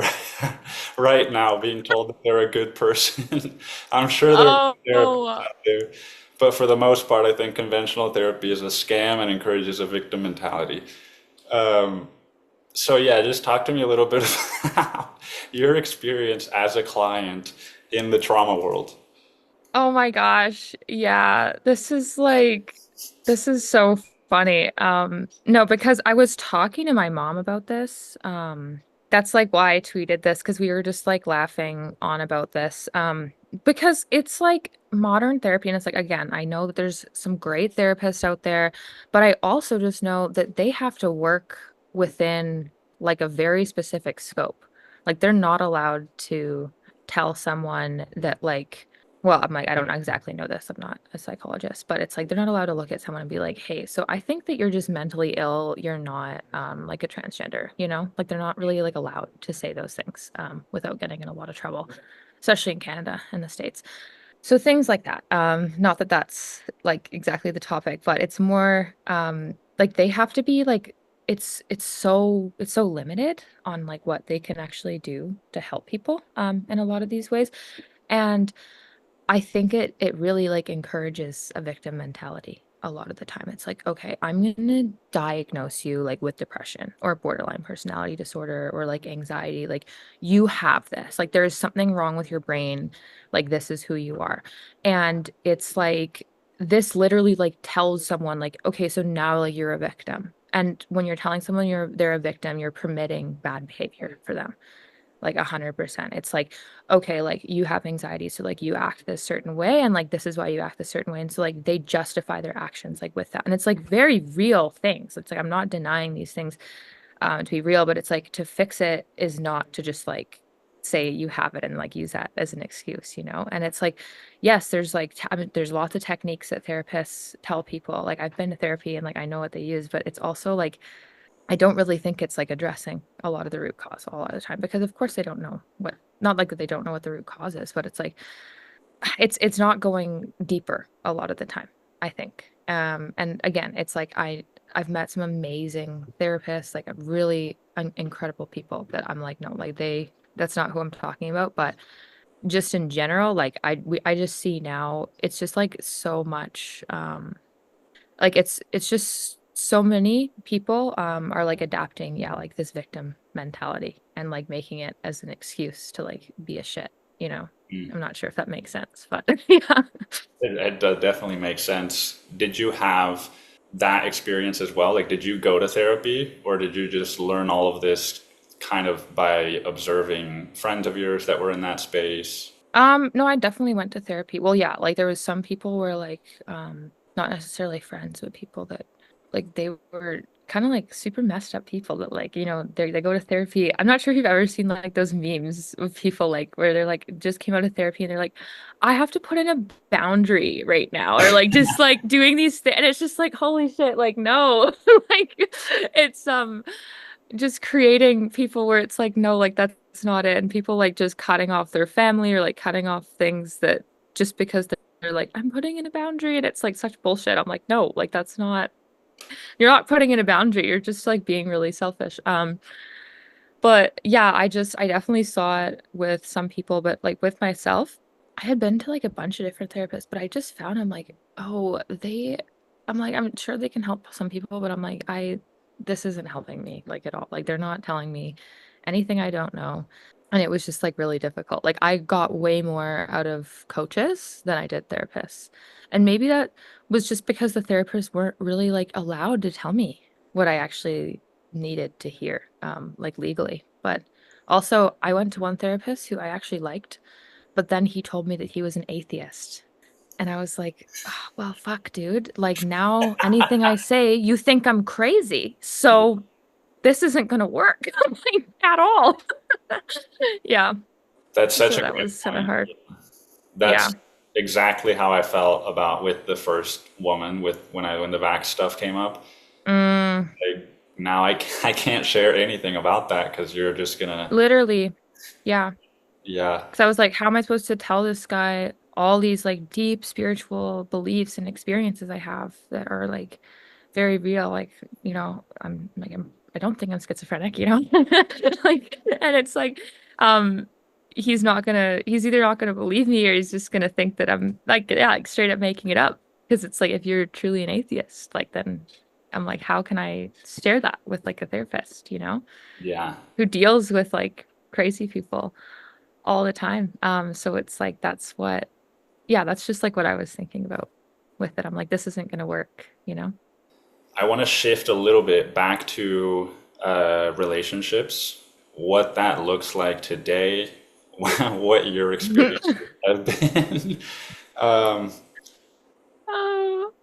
right now, being told that they're a good person. I'm sure there are Oh, therapists oh, out there, but for the most part, I think conventional therapy is a scam and encourages a victim mentality. Um, So yeah, just talk to me a little bit about your experience as a client in the trauma world. oh my gosh. Yeah, this is so funny. No, because I was talking to my mom about this. That's like why I tweeted this because we were just like laughing on about this. Because it's like modern therapy, and it's like again, I know that there's some great therapists out there, but I also just know that they have to work within like a very specific scope. Like they're not allowed to tell someone that like well, I'm like, I don't exactly know this. I'm not a psychologist, but it's like they're not allowed to look at someone and be like, hey, so I think that you're just mentally ill. You're not like a transgender, you know? Like they're not really like allowed to say those things without getting in a lot of trouble, especially in Canada and the States. So things like that. Not that that's like exactly the topic, but it's more like they have to be like it's so limited on like what they can actually do to help people in a lot of these ways. And I think it really like encourages a victim mentality a lot of the time. It's like, okay, I'm gonna diagnose you like with depression or borderline personality disorder or like anxiety. Like you have this. Like there is something wrong with your brain. Like this is who you are. And it's like this literally like tells someone like, okay, so now like you're a victim. And when you're telling someone they're a victim, you're permitting bad behavior for them like 100%. It's like, okay, like you have anxiety, so like you act this certain way, and like this is why you act this certain way. And so like they justify their actions like with that. And it's like very real things. It's like I'm not denying these things to be real, but it's like to fix it is not to just like say you have it and like use that as an excuse, you know? And it's like, yes, there's like I mean, there's lots of techniques that therapists tell people. Like I've been to therapy and like I know what they use, but it's also like I don't really think it's like addressing a lot of the root cause a lot of the time because of course they don't know what not like that they don't know what the root cause is, but it's like it's not going deeper a lot of the time, I think. And again, it's like I've met some amazing therapists, like really incredible people that I'm like, no, like that's not who I'm talking about, but just in general, like I just see now it's just like so much like it's just so many people are like adapting, yeah, like this victim mentality and like making it as an excuse to like be a shit, you know. I'm not sure if that makes sense, but yeah. It does definitely make sense. Did you have that experience as well? Like, did you go to therapy or did you just learn all of this kind of by observing friends of yours that were in that space? No, I definitely went to therapy. Well, yeah, like there was some people were like not necessarily friends, but people that like they were kind of like super messed up people that like, you know, they go to therapy. I'm not sure if you've ever seen like those memes of people like where they're like just came out of therapy and they're like, I have to put in a boundary right now, or like just like doing these things, and it's just like, holy shit, like no, like it's just creating people where it's like no like that's not it and people like just cutting off their family or like cutting off things that just because they're like I'm putting in a boundary and it's like such bullshit. I'm like no like that's not you're not putting in a boundary, you're just like being really selfish. But yeah, I definitely saw it with some people, but like with myself I had been to like a bunch of different therapists, but I just found I'm like oh I'm like, I'm sure they can help some people, but I'm like, this isn't helping me like at all. Like they're not telling me anything I don't know. And it was just like really difficult. Like I got way more out of coaches than I did therapists. And maybe that was just because the therapists weren't really like allowed to tell me what I actually needed to hear, like legally. But also I went to one therapist who I actually liked, but then he told me that he was an atheist. And I was like, "Ah, well, fuck, dude. Like now anything I say, you think I'm crazy. So this isn't gonna work like at all." Yeah. That's such So a that great was kind of point. hard. That's Yeah. exactly how I felt about with the first woman with when the vax stuff came up. Mm, Like now I can't share anything about that because you're just gonna, literally. Yeah. yeah, Because I was like, how am I supposed to tell this guy all these like deep spiritual beliefs and experiences I have that are like very real? Like, I don't think I'm schizophrenic, you know? Like, and it's like, um, he's either not gonna believe me or he's just gonna think that I'm like, yeah, like straight up making it up. Because it's like, if you're truly an atheist, like, then I'm like, how can I share that with like a therapist, yeah. who deals with like crazy people all the time. So it's like that's just like what I was thinking about with it. I'm like, this isn't gonna work. I want to shift a little bit back to relationships, what that looks like today, what your experiences have been. Um, Oh.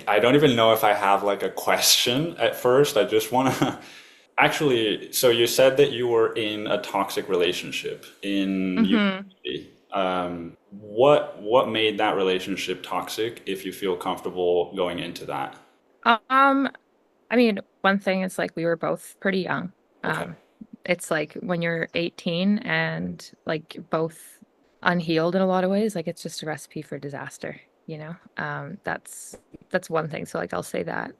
I don't even know if I have like a question at first. I just want to actually, so you said that you were in a toxic relationship in hmm university. What made that relationship toxic, if you feel comfortable going into that? Um, I mean, one thing is like we were both pretty young. Okay. Um, it's like when you're 18 and like both unhealed in a lot of ways, like it's just a recipe for disaster. That's one thing. So like I'll say that.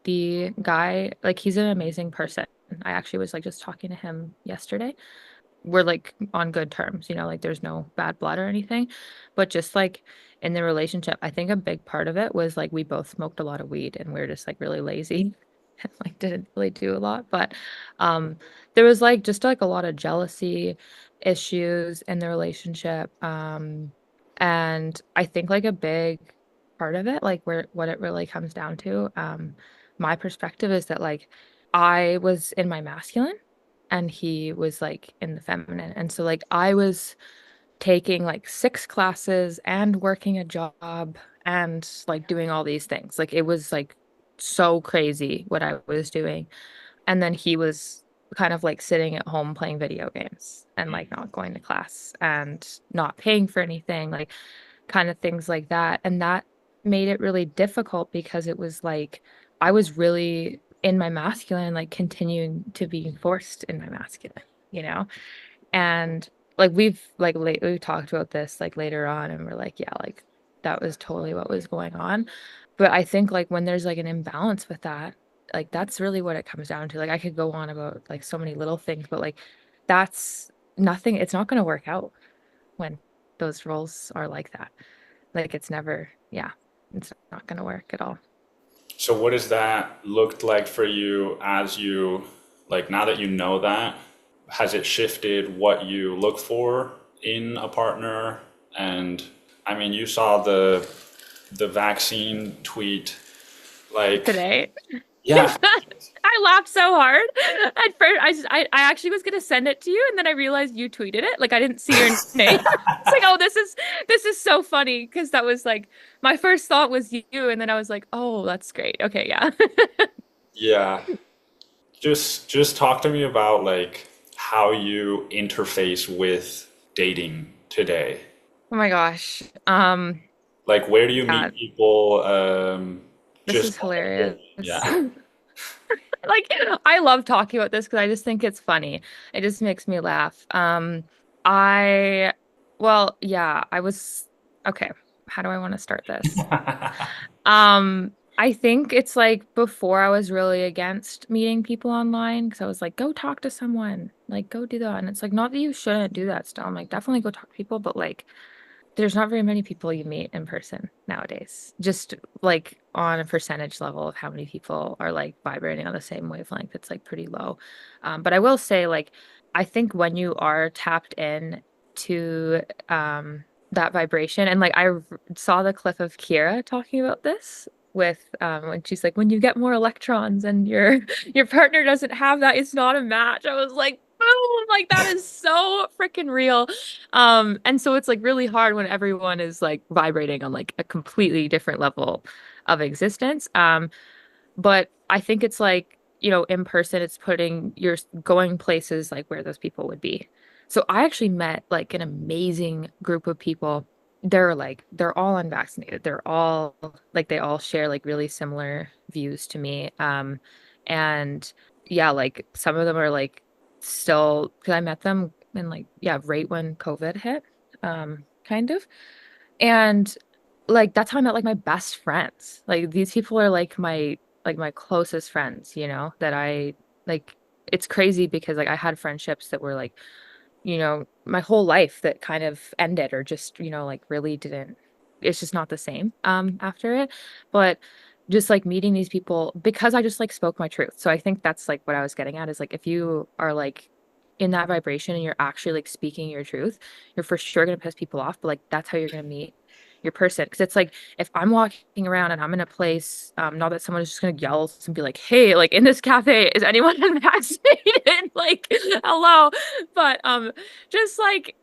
The guy, like he's an amazing person. I actually was like just talking to him yesterday. We're like on good terms, like there's no bad blood or anything. But just like in the relationship, I think a big part of it was like we both smoked a lot of weed and we are just like really lazy and like didn't really do a lot. But um there was like just like a lot of jealousy issues in the relationship. And I think like a big part of it, like where what it really comes down to, my perspective is that like I was in my masculine and he was like in the feminine. And so like I was taking like 6 classes and working a job and like doing all these things. Like it was like so crazy what I was doing. And then he was kind of like sitting at home playing video games and like not going to class and not paying for anything, like kind of things like that. And that made it really difficult because it was like I was really in my masculine, like continuing to be forced in my masculine, you know? And like we've talked about this like later on and we're like, yeah, like that was totally what was going on. But I think like when there's like an imbalance with that, like that's really what it comes down to. Like I could go on about like so many little things, but like that's nothing, it's not going to work out when those roles are like that. Like it's never, yeah, it's not going to work at all. So what has that looked like for you as you, like now that you know that, has it shifted what you look for in a partner? And I mean, you saw the vaccine tweet, like, Today. yeah, I laughed so hard. At first, I actually was gonna send it to you, and then I realized you tweeted it. Like I didn't see your name. It's like, oh, this is so funny because that was like my first thought was you, and then I was like, oh, that's great. Okay, yeah. yeah. Just talk to me about like how you interface with dating today. Oh my gosh. Like, where do you Yeah, meet people? this Just is hilarious. yeah. Like I love talking about this because I just think it's funny. It just makes me laugh. I well, yeah, I was okay. How do I want to start this? I think it's like before I was really against meeting people online because I was like, go talk to someone, like go do that. And it's like not that you shouldn't do that still. I'm like, definitely go talk to people, but like there's not very many people you meet in person nowadays. Just like on a percentage level of how many people are like vibrating on the same wavelength, it's like pretty low. But I will say, like, I think when you are tapped in to that vibration, and like saw the clip of Kira talking about this with when she's like, when you get more electrons and your your partner doesn't have that, it's not a match. I was like, boom, like that is so freaking real. And so it's like really hard when everyone is like vibrating on like a completely different level of existence. But I think it's like, in person, it's putting you're going places like where those people would be. So I actually met like an amazing group of people. They're all unvaccinated. They're all like they all share like really similar views to me. And yeah, like some of them are like still because I met them in like yeah, right when COVID hit, kind of. And like that's how I met like my best friends. Like these people are like my closest friends, that I like it's crazy because like I had friendships that were like, my whole life that kind of ended or just, like really didn't it's just not the same after it. But just like meeting these people because I just like spoke my truth. So I think that's like what I was getting at is like if you are like in that vibration and you're actually like speaking your truth, you're for sure going to piss people off, but like that's how you're going to meet your person. Because it's like if I'm walking around and I'm in a place, not that someone is just going to yell and be like, hey, like in this cafe, is anyone vaccinated? Like, hello. But just like,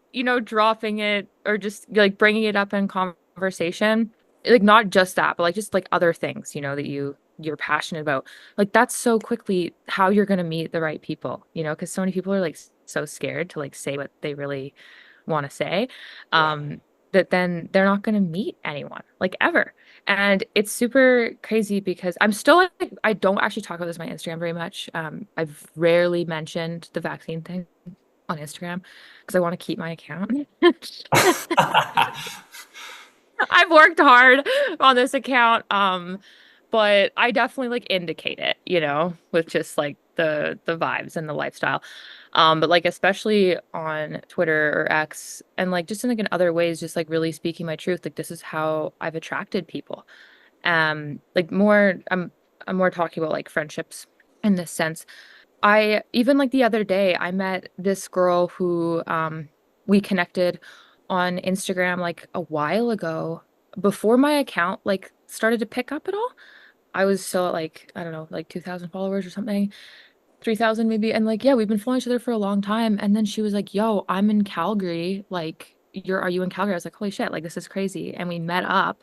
dropping it or just like bringing it up in conversation, like not just that, but like just like other things, that you're passionate about. Like that's so quickly how you're going to meet the right people, because so many people are like so scared to like say what they really want to say. Yeah. Um, that then they're not going to meet anyone like ever. And it's super crazy because I'm still like, I don't actually talk about this on my Instagram very much. I've rarely mentioned the vaccine thing on Instagram because I want to keep my account. I've worked hard on this account, but I definitely like indicate it, with just like the vibes and the lifestyle. But like especially on Twitter or X and like just in like in other ways, just like really speaking my truth. Like this is how I've attracted people. Like more I'm more talking about like friendships in this sense. I even like the other day, I met this girl who we connected on Instagram like a while ago before my account like started to pick up at all. I was still at like, I don't know, like 2,000 followers or something. 3,000 maybe. And like, yeah, we've been following each other for a long time. And then she was like, yo, I'm in Calgary. Like, are you in Calgary? I was like, holy shit, like this is crazy. And we met up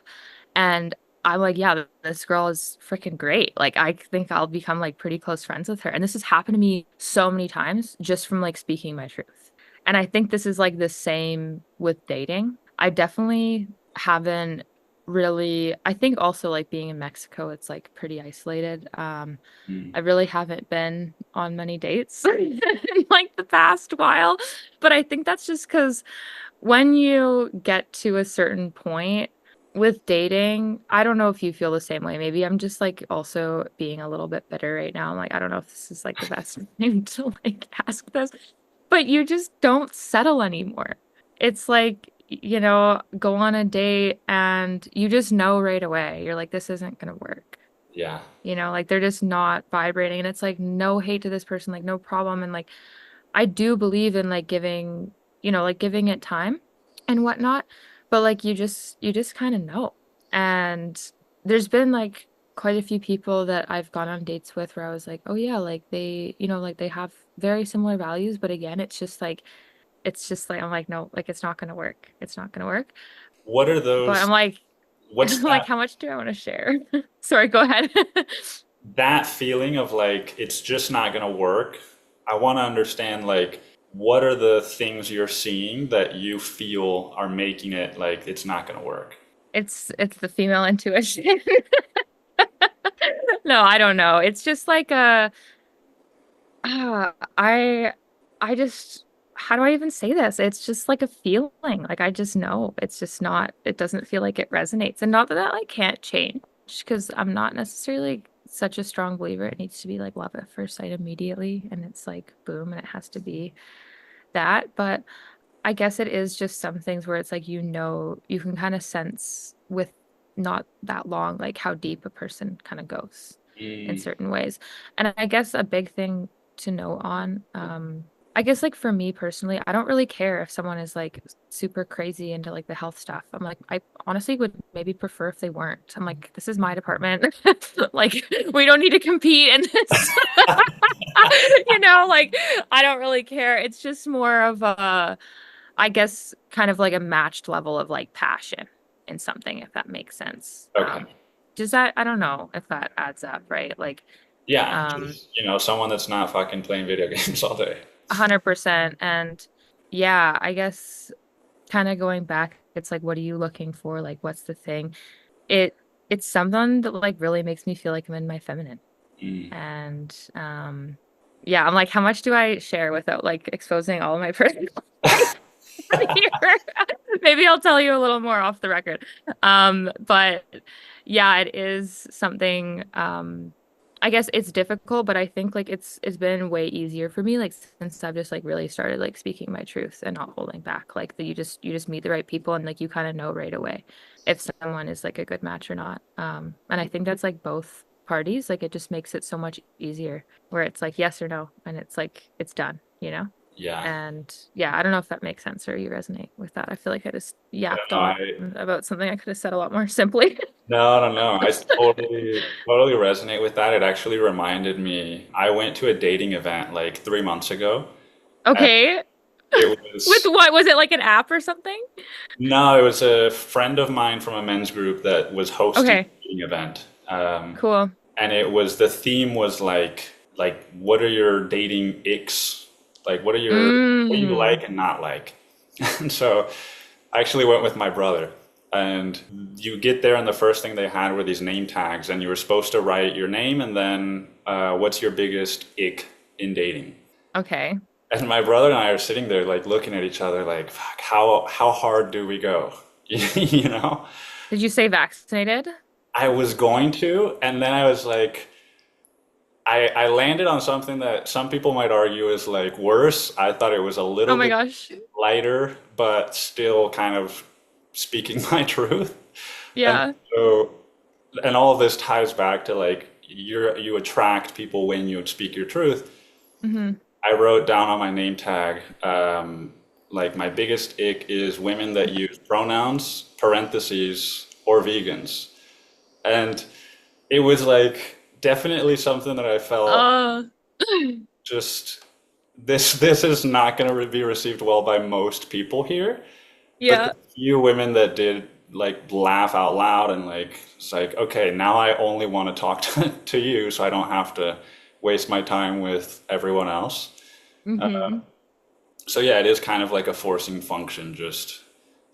and I'm like, yeah, this girl is freaking great. Like, I think I'll become like pretty close friends with her. And this has happened to me so many times just from like speaking my truth. And I think this is like the same with dating. I definitely haven't really, I think also like being in Mexico, it's like pretty isolated. Mm. I really haven't been on many dates in like the past while, but I think that's just because when you get to a certain point with dating, I don't know if you feel the same way. Maybe I'm just like also being a little bit bitter right now. I'm like, I don't know if this is like the best time to like ask this, but you just don't settle anymore. It's like, go on a date and you just know right away. You're like, this isn't gonna work. Yeah. Like they're just not vibrating. And it's like no hate to this person, like no problem. And like I do believe in like giving, like giving it time and whatnot. But like you just kind of know. And there's been like quite a few people that I've gone on dates with where I was like, oh yeah, like they, like they have very similar values. But again, it's just like I'm like, no, like it's not gonna work. It's not gonna work. What are But I'm those, like, what's I'm like, that how much do I want to share? Sorry, go ahead. that feeling of like it's just not going to work? I want to understand like what are the things you're seeing that you feel are making it like it's not going to work? It's the female intuition. No, I don't know. It's just like uh, I I just how do I even say this? It's just like a feeling. Like I just know. It's just not it doesn't feel like it resonates. And not that that like can't change because I'm not necessarily such a strong believer. It needs to be like love at first sight immediately and it's like boom and it has to be that. But I guess it is just some things where it's like, you can kind of sense with not that long, like how deep a person kind of goes in Mm, certain ways. And I guess a big thing to know on, I guess like for me personally, I don't really care if someone is like super crazy into like the health stuff. I'm like, I honestly would maybe prefer if they weren't. I'm like, this is my department. Like, we don't need to compete in this. Like I don't really care. It's just more of a, I guess, kind of like a matched level of like passion in something, if that makes sense. okay. Does that, I don't know if that adds up, right? Like, Yeah, um, just, someone that's not fucking playing video games all day. 100%. And yeah, I guess kind of going back, it's like, what are you looking for? Like, what's the thing? It, it's something that like really makes me feel like I'm in my feminine. Mm. And, yeah, I'm like, how much do I share without like exposing all of my personal life here? Maybe I'll tell you a little more off the record. But yeah, it is something, I guess it's difficult, but I think like it's been way easier for me like since I've just like really started like speaking my truth and not holding back. Like that you just meet the right people and like you kind of know right away if someone is like a good match or not. And I think that's like both parties, like it just makes it so much easier where it's like yes or no and it's like it's done. Yeah. And yeah, I don't know if that makes sense or you resonate with that. I feel like I just Yeah, yapped no, on about something I could have said a lot more simply. no, no, no. I totally resonate with that. It actually reminded me, I went to a dating event like 3 months ago. And Okay. it With was, what? Was it like an app or something? no, it was a friend of mine from a men's group that was hosting Okay, a dating event. cool. And the theme was like, what are your dating icks? Like, what do you Mm. like and not like? And so I actually went with my brother. And you get there, and the first thing they had were these name tags, and you were supposed to write your name and then what's your biggest ick in dating? Okay. And my brother and I are sitting there, like looking at each other, like, fuck, how hard do we go? You know? Did you say vaccinated? I was going to, and then I was like, I landed on something that some people might argue is like worse. I thought it was a Oh little my bit gosh. lighter, but still kind of speaking my truth. And Yeah. so, and all of this ties back to like you attract people when you speak your truth. Hmm. I wrote down on my name tag, like my biggest ick is women that use pronouns, parentheses, or vegans. And it was like definitely something that I felt Uh, just this is not going to be received well by most people here. But the yeah. few women that did like laugh out loud and like it's like, okay, now I only want to talk to you so I don't have to waste my time with everyone else. Hmm. So yeah, it is kind of like a forcing function. Just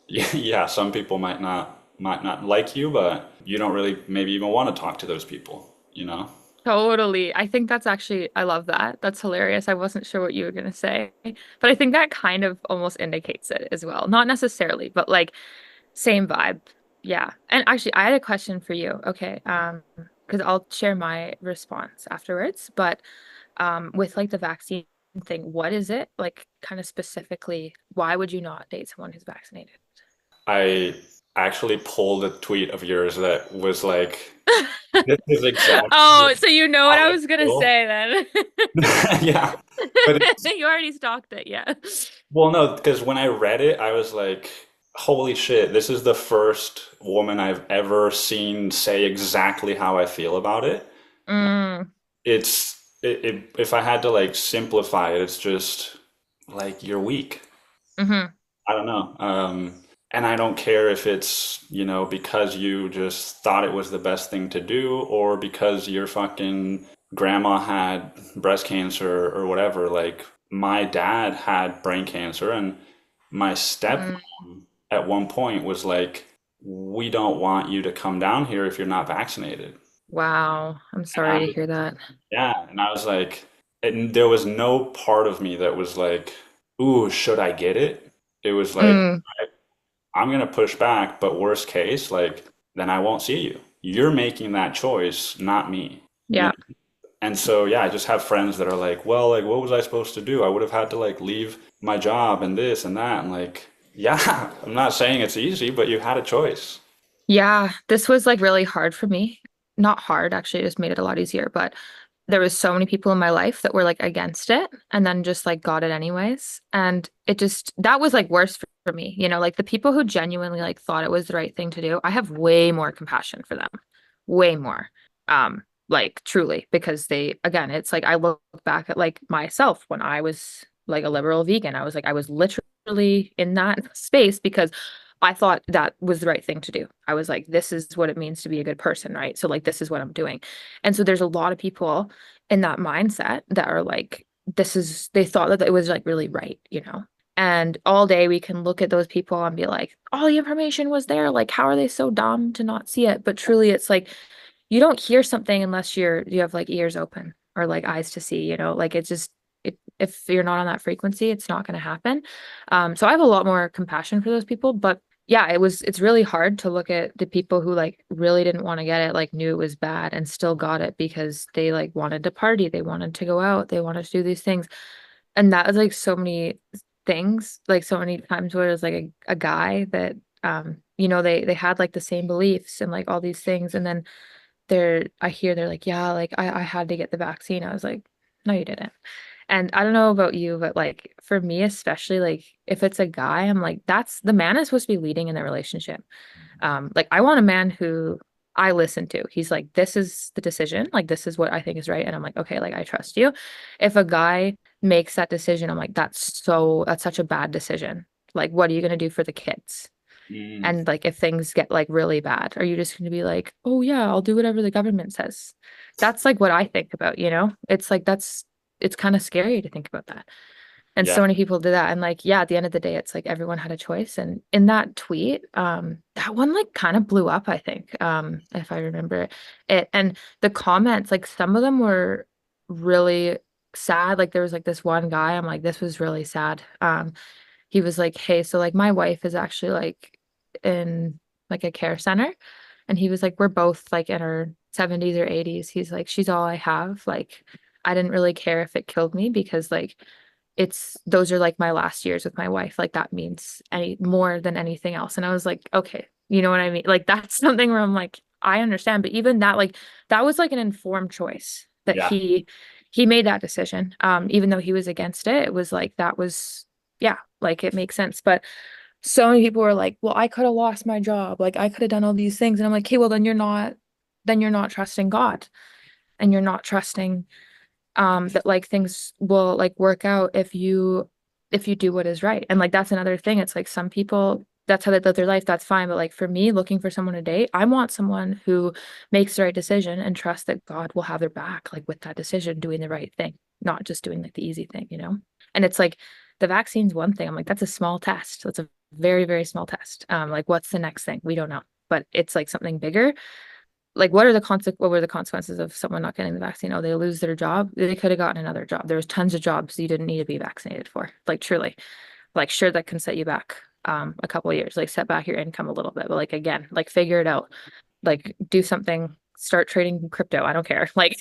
yeah, some people might not like you, but you don't really maybe even want to talk to those people, you know? Totally. I think that's actually, I love that. That's hilarious. I wasn't sure what you were gonna say, but I think that kind of almost indicates it as well. Not necessarily, but like same vibe. Yeah. And actually, I had a question for you. Okay. Because I'll share my response afterwards. But with like the vaccine thing, what is it? Like kind of specifically, why would you not date someone who's vaccinated? I actually pulled a tweet of yours that was like, this is exactly Oh, so you know what how I I was gonna feel. say then. Yeah. But You already stalked it, yeah. well, no, because when I read it, I was like, holy shit, this is the first woman I've ever seen say exactly how I feel about it. Mm, If I had to like simplify it, it's just like you're weak. hmm. I don't know. And I don't care if it's, because you just thought it was the best thing to do or because your fucking grandma had breast cancer or whatever. Like, my dad had brain cancer, and my stepmom Mm. at one point was like, we don't want you to come down here if you're not vaccinated. Wow. I'm And sorry to hear that. yeah, and I was like, and there was no part of me that was like, ooh, should I get it? It was like, Mm, I'm gonna push back, but worst case, like, then I won't see you. You're making that choice, not me. You yeah. know? And so, yeah, I just have friends that are like, well, like, what was I supposed to do? I would have had to like leave my job and this and that. And like, yeah, I'm not saying it's easy, but you had a choice. Yeah, this was like really hard for me. Not hard, actually, it just made it a lot easier, but there was so many people in my life that were like against it and then just like got it anyways. And it just that was like worse for me, like the people who genuinely like thought it was the right thing to do. I have way more compassion for them. Way more. Like truly, because they again, it's like I look back at like myself when I was like a liberal vegan. I was literally in that space because I thought that was the right thing to do. I was like, this is what it means to be a good person, right? So like this is what I'm doing. And so there's a lot of people in that mindset that are like, they thought that it was like really right. And all day we can look at those people and be like, all the information was there. Like, how are they so dumb to not see it? But truly, it's like you don't hear something unless you have like ears open or like eyes to see. Like it's just if you're not on that frequency, it's not going to happen. So I have a lot more compassion for those people, but yeah, it's really hard to look at the people who like really didn't want to get it, like knew it was bad and still got it because they like wanted to party, they wanted to go out, they wanted to do these things. And that was like so many things, like so many times where it was like a guy that they had like the same beliefs and like all these things. And then I hear they're like, yeah, like I had to get the vaccine. I was like, no, you didn't. And I don't know about you, but like for me, especially like if it's a guy, I'm like, that's the man is supposed to be leading in the relationship. Like I want a man who I listen to. He's like, this is the decision. Like, this is what I think is right. And I'm like, okay, like I trust you. If a guy makes that decision, I'm like, that's such a bad decision. Like, what are you going to do for the kids? Mm, And like if things get like really bad, are you just going to be like, "Oh yeah, I'll do whatever the government says." That's like what I think about. It's like it's kind of scary to think about that. And yeah. so many people do that. And like, yeah, at the end of the day, it's like everyone had a choice. And in that tweet, that one like kind of blew up, I think, if I remember it. And the comments, like some of them were really sad. Like there was like this one guy, I'm like, this was really sad. He was like, hey, so like my wife is actually like in like a care center. And he was like, we're both like in our 70s or 80s. He's like, she's all I have. Like, I didn't really care if it killed me because like those are like my last years with my wife. Like that means any more than anything else. And I was like, okay, you know what I mean? Like that's something where I'm like, I understand. But even that, like that was like an informed choice that Yeah. he made that decision. Even though he was against it, it was like that was yeah, like it makes sense. But so many people were like, well, I could have lost my job. Like I could have done all these things. And I'm like, okay, well then you're not trusting God and you're not trusting that like things will like work out if you do what is right. And like that's another thing. It's like some people that's how they live their life, that's fine. But like for me, looking for someone to date, I want someone who makes the right decision and trusts that God will have their back, like with that decision, doing the right thing, not just doing like the easy thing. And it's like the vaccine's one thing. I'm like, that's a small test. That's a very, very small test. Like what's the next thing? We don't know. But it's like something bigger like what were the consequences of someone not getting the vaccine? Oh, they lose their job. They could have gotten another job. There was tons of jobs you didn't need to be vaccinated for. Like truly. Like sure that can set you back a couple of years, like set back your income a little bit. But like again, like figure it out. Like do something, start trading crypto. I don't care. Like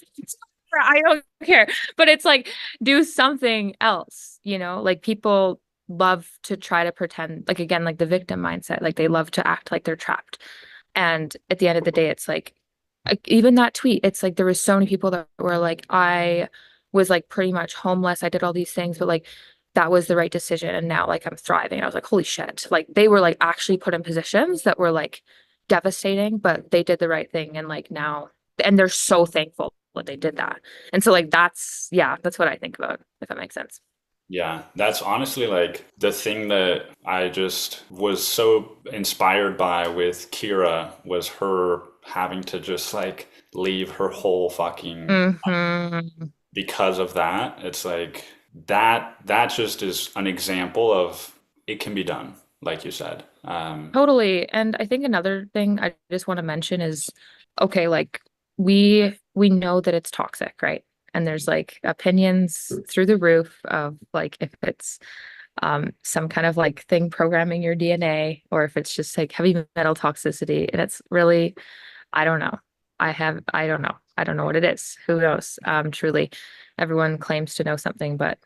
I don't care. But it's like do something else. Like people love to try to pretend like again, like the victim mindset. Like they love to act like they're trapped. And at the end of the day, it's like even that tweet, it's like there was so many people that were like, I was like pretty much homeless. I did all these things, but like that was the right decision. And now like I'm thriving. I was like, holy shit. Like they were like actually put in positions that were like devastating, but they did the right thing. And like now, and they're so thankful that they did that. And so like yeah, that's what I think about, if that makes sense. Yeah, that's honestly like the thing that I just was so inspired by with Kira was her having to just like leave her whole fucking Hmm. because of that. It's like that just is an example of it can be done, like you said. Totally. And I think another thing I just want to mention is okay, like we know that it's toxic, right? And there's like opinions through the roof of like if it's some kind of like thing programming your DNA or if it's just like heavy metal toxicity and it's really I don't know. I don't know. I don't know what it is. Who knows? Truly, everyone claims to know something, but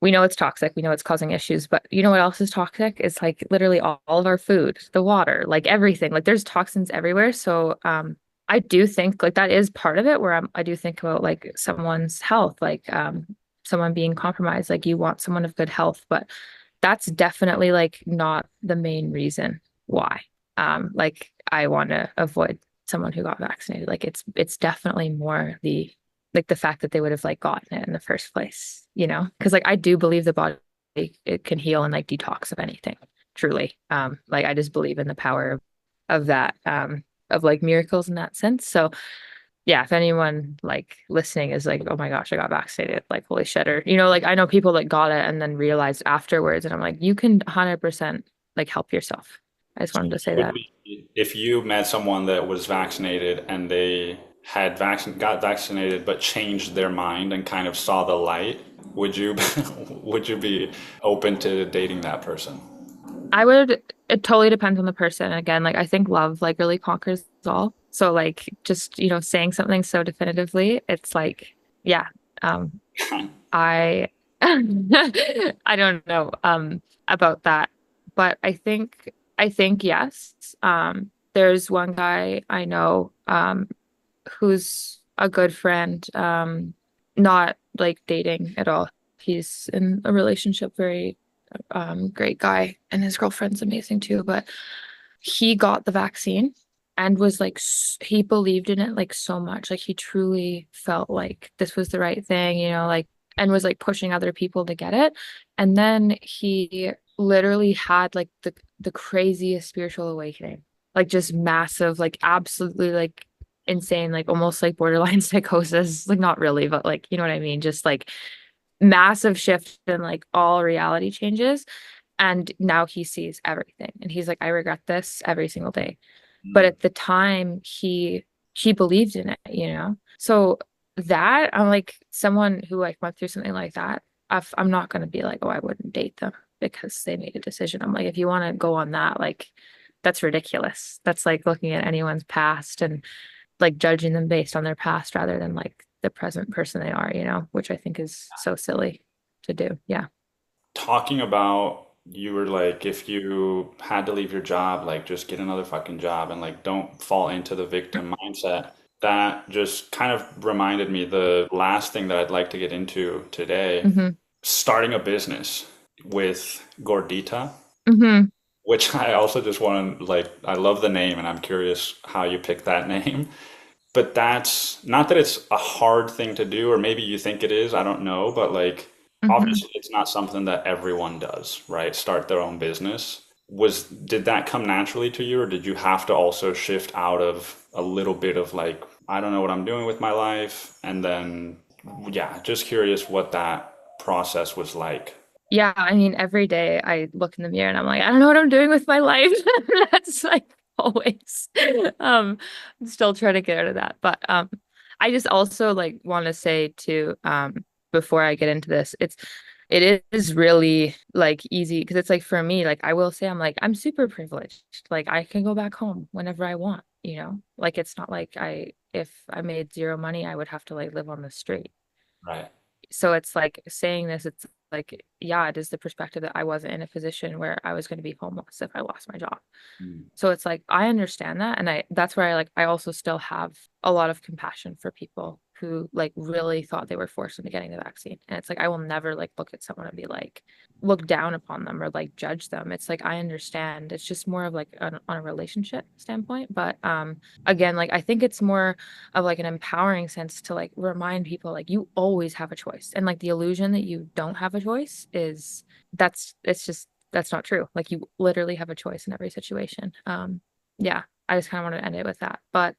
we know it's toxic. We know it's causing issues, but you know what else is toxic? It's like literally all of our food, the water, like everything. Like there's toxins everywhere. So, I do think like that is part of it where I do think about like someone's health, like someone being compromised. Like you want someone of good health, but that's definitely like not the main reason why. Like I want to avoid someone who got vaccinated. Like it's definitely more the like the fact that they would have like gotten it in the first place, you know? Because like I do believe the body it can heal and like detox of anything, truly. Like I just believe in the power of that, of like miracles in that sense. So yeah, if anyone like listening is like, oh my gosh, I got vaccinated, like holy shit, or you know, like I know people that got it and then realized afterwards, and I'm like, you can 100% like help yourself. I just wanted to say Would that. be if you met someone that was vaccinated and they had got vaccinated but changed their mind and kind of saw the light, would you would you be open to dating that person? I would, it totally depends on the person. Again, like I think love like really conquers all. So like just, you know, saying something so definitively, it's like, yeah, um, I I don't know about that, but I think yes. There's one guy I know who's a good friend, not like dating at all. He's in a relationship, very great guy, and his girlfriend's amazing too, but he got the vaccine and was like he believed in it like so much. Like he truly felt like this was the right thing, you know, like and was like pushing other people to get it. And then he literally had like the craziest spiritual awakening. Like just massive, like absolutely like insane, like almost like borderline psychosis. Like not really, but like you know what I mean? Just like massive shift in like all reality changes. And now he sees everything. And he's like, I regret this every single day. But Mm. at the time he believed in it, you know? So that I'm like someone who like went through something like that, I'm not gonna be like, oh, I wouldn't date them because they made a decision. I'm like, if you want to go on that, like that's ridiculous. That's like looking at anyone's past and like judging them based on their past rather than like the present person they are, you know, which I think is so silly to do. Yeah. Talking about you were like if you had to leave your job, like just get another fucking job and like don't fall into the victim mindset. That just kind of reminded me the last thing that I'd like to get into today, Hmm. starting a business with Gordita, Hmm. which I also just want to like I love the name and I'm curious how you picked that name. But that's not that it's a hard thing to do, or maybe you think it is, I don't know, but like Hmm. obviously it's not something that everyone does, right? Start their own business. Did that come naturally to you, or did you have to also shift out of a little bit of like, I don't know what I'm doing with my life? And then, yeah, just curious what that process was like. Yeah, I mean, every day I look in the mirror and I'm like, I don't know what I'm doing with my life. That's like always. Um, I'm still trying to get out of that. But I just also like want to say too, before I get into this, it is really like easy because it's like for me, like I will say I'm super privileged. Like I can go back home whenever I want, you know? Like it's not like if I made zero money, I would have to like live on the street. Right. So it's like saying this, it's like, yeah, it is the perspective that I wasn't in a position where I was going to be homeless if I lost my job. Mm. So it's like I understand that, and I that's where I also still have a lot of compassion for people who like really thought they were forced into getting the vaccine. And it's like I will never like look at someone and be like look down upon them or like judge them. It's like I understand. It's just more of like on a relationship standpoint. But again, like I think it's more of like an empowering sense to like remind people like you always have a choice. And like the illusion that you don't have a choice is it's just that's not true. Like you literally have a choice in every situation. Yeah, I just kind of wanted to end it with that. But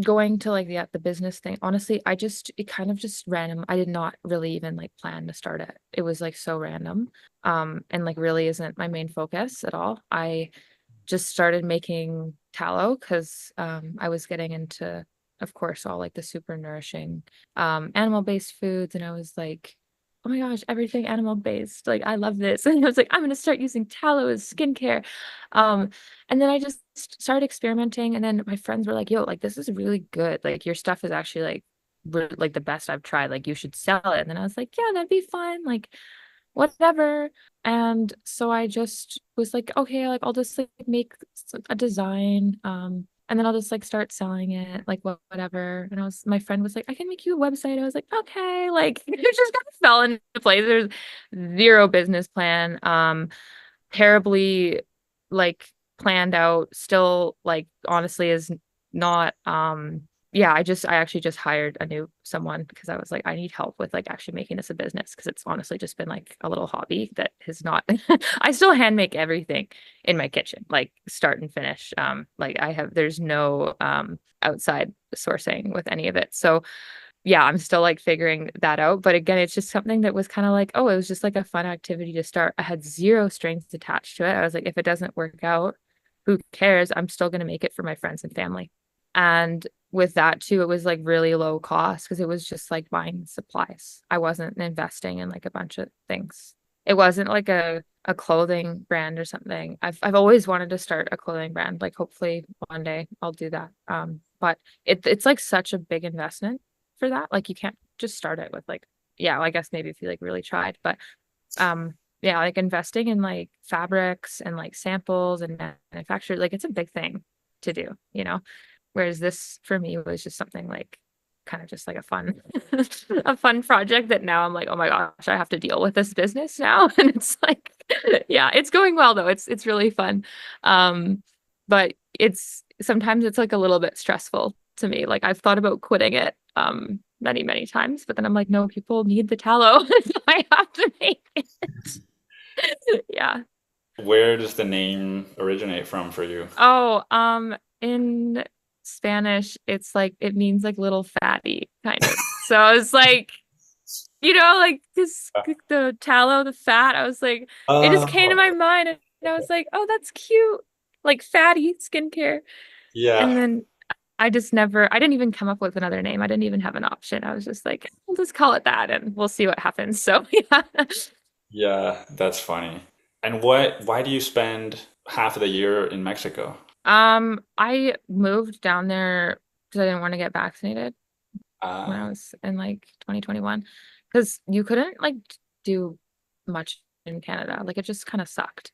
going to like the business thing, honestly, it kind of just random. I did not really even like plan to start it. It was like so random. And like really isn't my main focus at all. I just started making tallow because I was getting into, of course, all like the super nourishing animal-based foods, and I was like, oh my gosh, everything animal-based. Like I love this. And I was like, I'm gonna start using tallow as skincare. Um, and then I just started experimenting, and then my friends were like, yo, like this is really good. Like your stuff is actually like like the best I've tried. Like you should sell it. And then I was like, yeah, that'd be fun. Like whatever. And so I just was like, okay, like I'll just like make a design. And then I'll just like start selling it, like whatever. And my friend was like, I can make you a website. I was like, okay, like it just kind of fell into place. There's zero business plan. Terribly like planned out, still like honestly is not yeah, I actually just hired a new someone because I was like, I need help with like actually making this a business because it's honestly just been like a little hobby that has not I still hand make everything in my kitchen, like start and finish. Like there's no outside sourcing with any of it. So yeah, I'm still like figuring that out. But again, it's just something that was kind of like, oh, it was just like a fun activity to start. I had zero strings attached to it. I was like, if it doesn't work out, who cares? I'm still going to make it for my friends and family. And with that too, it was like really low cost because it was just like buying supplies. I wasn't investing in like a bunch of things. It wasn't like a clothing brand or something. I've always wanted to start a clothing brand. Like hopefully one day I'll do that. But it's like such a big investment for that. Like you can't just start it with like, yeah, well, I guess maybe if you like really tried, but yeah, like investing in like fabrics and like samples and manufacture, like it's a big thing to do, you know? Whereas this for me was just something like kind of just like a fun a fun project that now I'm like, oh my gosh, I have to deal with this business now. And it's like, yeah, it's going well though. It's really fun. But it's sometimes it's like a little bit stressful to me. Like I've thought about quitting it many, many times, but then I'm like, no, people need the tallow. So I have to make it. Yeah. Where does the name originate from for you? Oh, in Spanish, it's like it means like little fatty, kind of. So I was like, like this the tallow, the fat. I was like, it just came to my Oh, mind, and I was like, oh, that's cute, like fatty skincare. And yeah. then I didn't even come up with another name. I didn't even have an option. I was just like, we'll just call it that, and we'll see what happens. So yeah. Yeah, that's funny. And why do you spend half of the year in Mexico? I moved down there because I didn't want to get vaccinated when I Ah, was in like 2021 because you couldn't like do much in Canada. Like it just kind of sucked.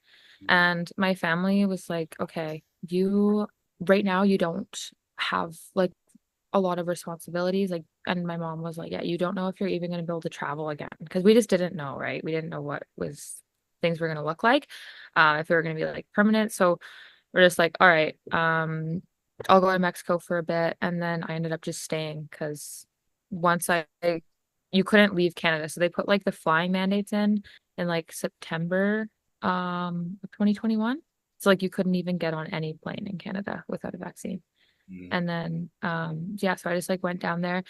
And my family was like, okay, you right now you don't have like a lot of responsibilities. Like, and my mom was like, yeah, you don't know if you're even going to be able to travel again because we just didn't know, right? We didn't know what was things were going to look like, if they were going to be like permanent. So we're just like, all right, I'll go to Mexico for a bit. And then I ended up just staying because once you couldn't leave Canada. So they put like the flying mandates in like September of 2021. So like you couldn't even get on any plane in Canada without a vaccine. mm, And then yeah, so I just like went down there.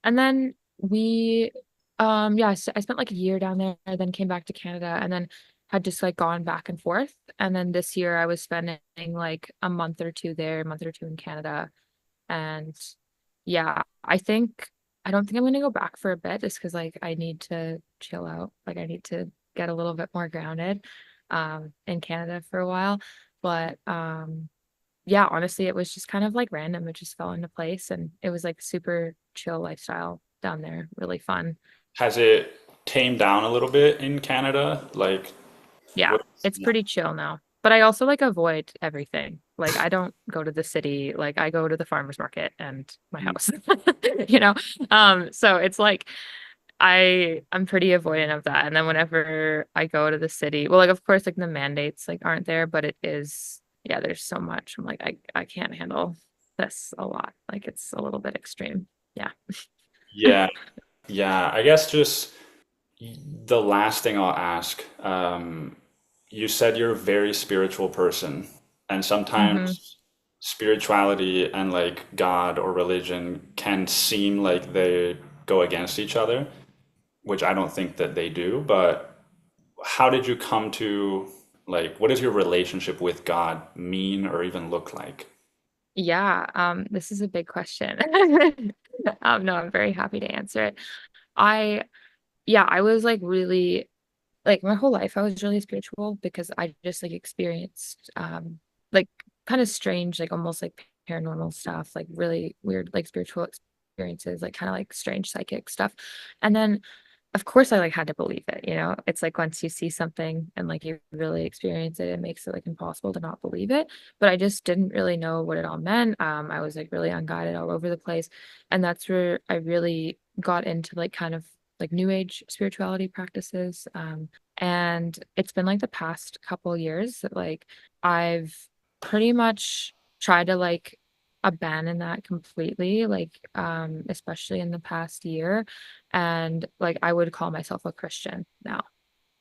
And then we yeah, I spent like a year down there, then came back to Canada and then had just like gone back and forth. And then this year I was spending like a month or two there, a month or two in Canada. And yeah, I don't think I'm gonna go back for a bit just because like I need to chill out. Like I need to get a little bit more grounded in Canada for a while. But yeah, honestly, it was just kind of like random. It just fell into place and it was like super chill lifestyle down there, really fun. has it tamed down a little bit in Canada? Like, Yeah, what? it's pretty chill now. But I also like avoid everything. Like I don't go to the city, like I go to the farmer's market and my Mm, house. You know? So it's like I'm pretty avoidant of that. And then whenever I go to the city, well, like of course like the mandates like aren't there, but it is yeah, there's so much. I'm like I can't handle this a lot. Like it's a little bit extreme. Yeah. yeah, yeah. I guess just the last thing I'll ask. You said you're a very spiritual person, and hmm sometimes spirituality and like God or religion can seem like they go against each other, which I don't think that they do. But how did you come to like, what does your relationship with God mean or even look like? Yeah, this is a big question. No, I'm very happy to answer it. I yeah, I was like really like my whole life I was really spiritual because I just like experienced like kind of strange like almost like paranormal stuff like really weird like spiritual experiences, like kind of like strange psychic stuff. And then of course I like had to believe it, you know. It's like once you see something and like you really experience it, it makes it like impossible to not believe it. But I just didn't really know what it all meant. I was like really unguided all over the place. And that's where I really got into like kind of like new age spirituality practices. And it's been like the past couple years that like I've pretty much tried to like abandon that completely, like especially in the past year. And like I would call myself a Christian now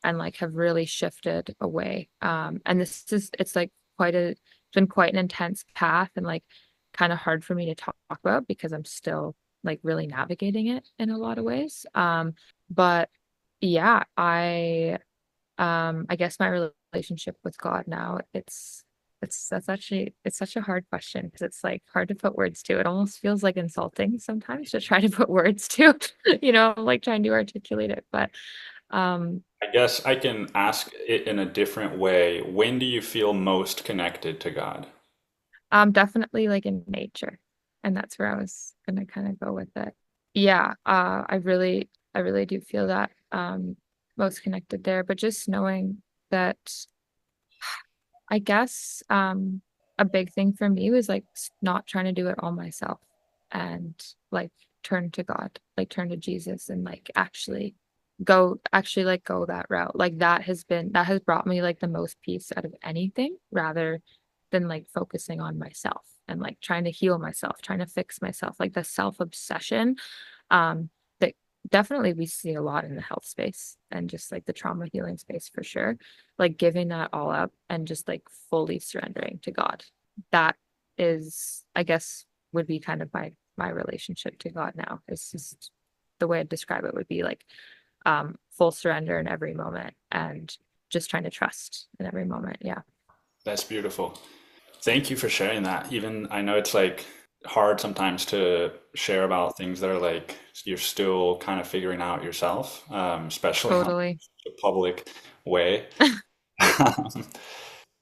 and like have really shifted away. And this is it's like it's been quite an intense path and like kind of hard for me to talk about because I'm still like really navigating it in a lot of ways. But yeah, I guess my relationship with God now, that's actually it's such a hard question because it's like hard to put words to. It almost feels like insulting sometimes to try to put words to, you know, like trying to articulate it. But um I guess I can ask it in a different way. When do you feel most connected to God? definitely like in nature. And that's where I was gonna kind of go with it. Yeah, I really do feel that most connected there, but just knowing that I guess a big thing for me was like not trying to do it all myself and like turn to God, like turn to Jesus and like actually like go that route. Like that has brought me like the most peace out of anything rather than like focusing on myself and like trying to heal myself, trying to fix myself, like the self-obsession that definitely we see a lot in the health space and just like the trauma healing space for sure. Like giving that all up and just like fully surrendering to God. That is, I guess, would be kind of my relationship to God now. It's just the way I'd describe it would be like full surrender in every moment and just trying to trust in every moment. Yeah. That's beautiful. Thank you for sharing that. Even I know it's like hard sometimes to share about things that are like you're still kind of figuring out yourself, especially on Totally. a public way.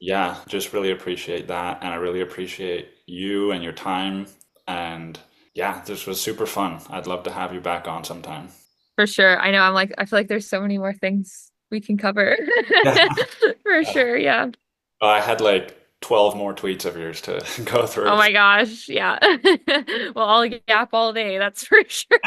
Yeah, just really appreciate that. And I really appreciate you and your time. And yeah, this was super fun. I'd love to have you back on sometime. For sure. I know I feel like there's so many more things we can cover. Yeah. For sure. Yeah. I had like 12 more tweets of yours to go Oh through. my gosh. Yeah. Well, I'll yap all day, that's for sure.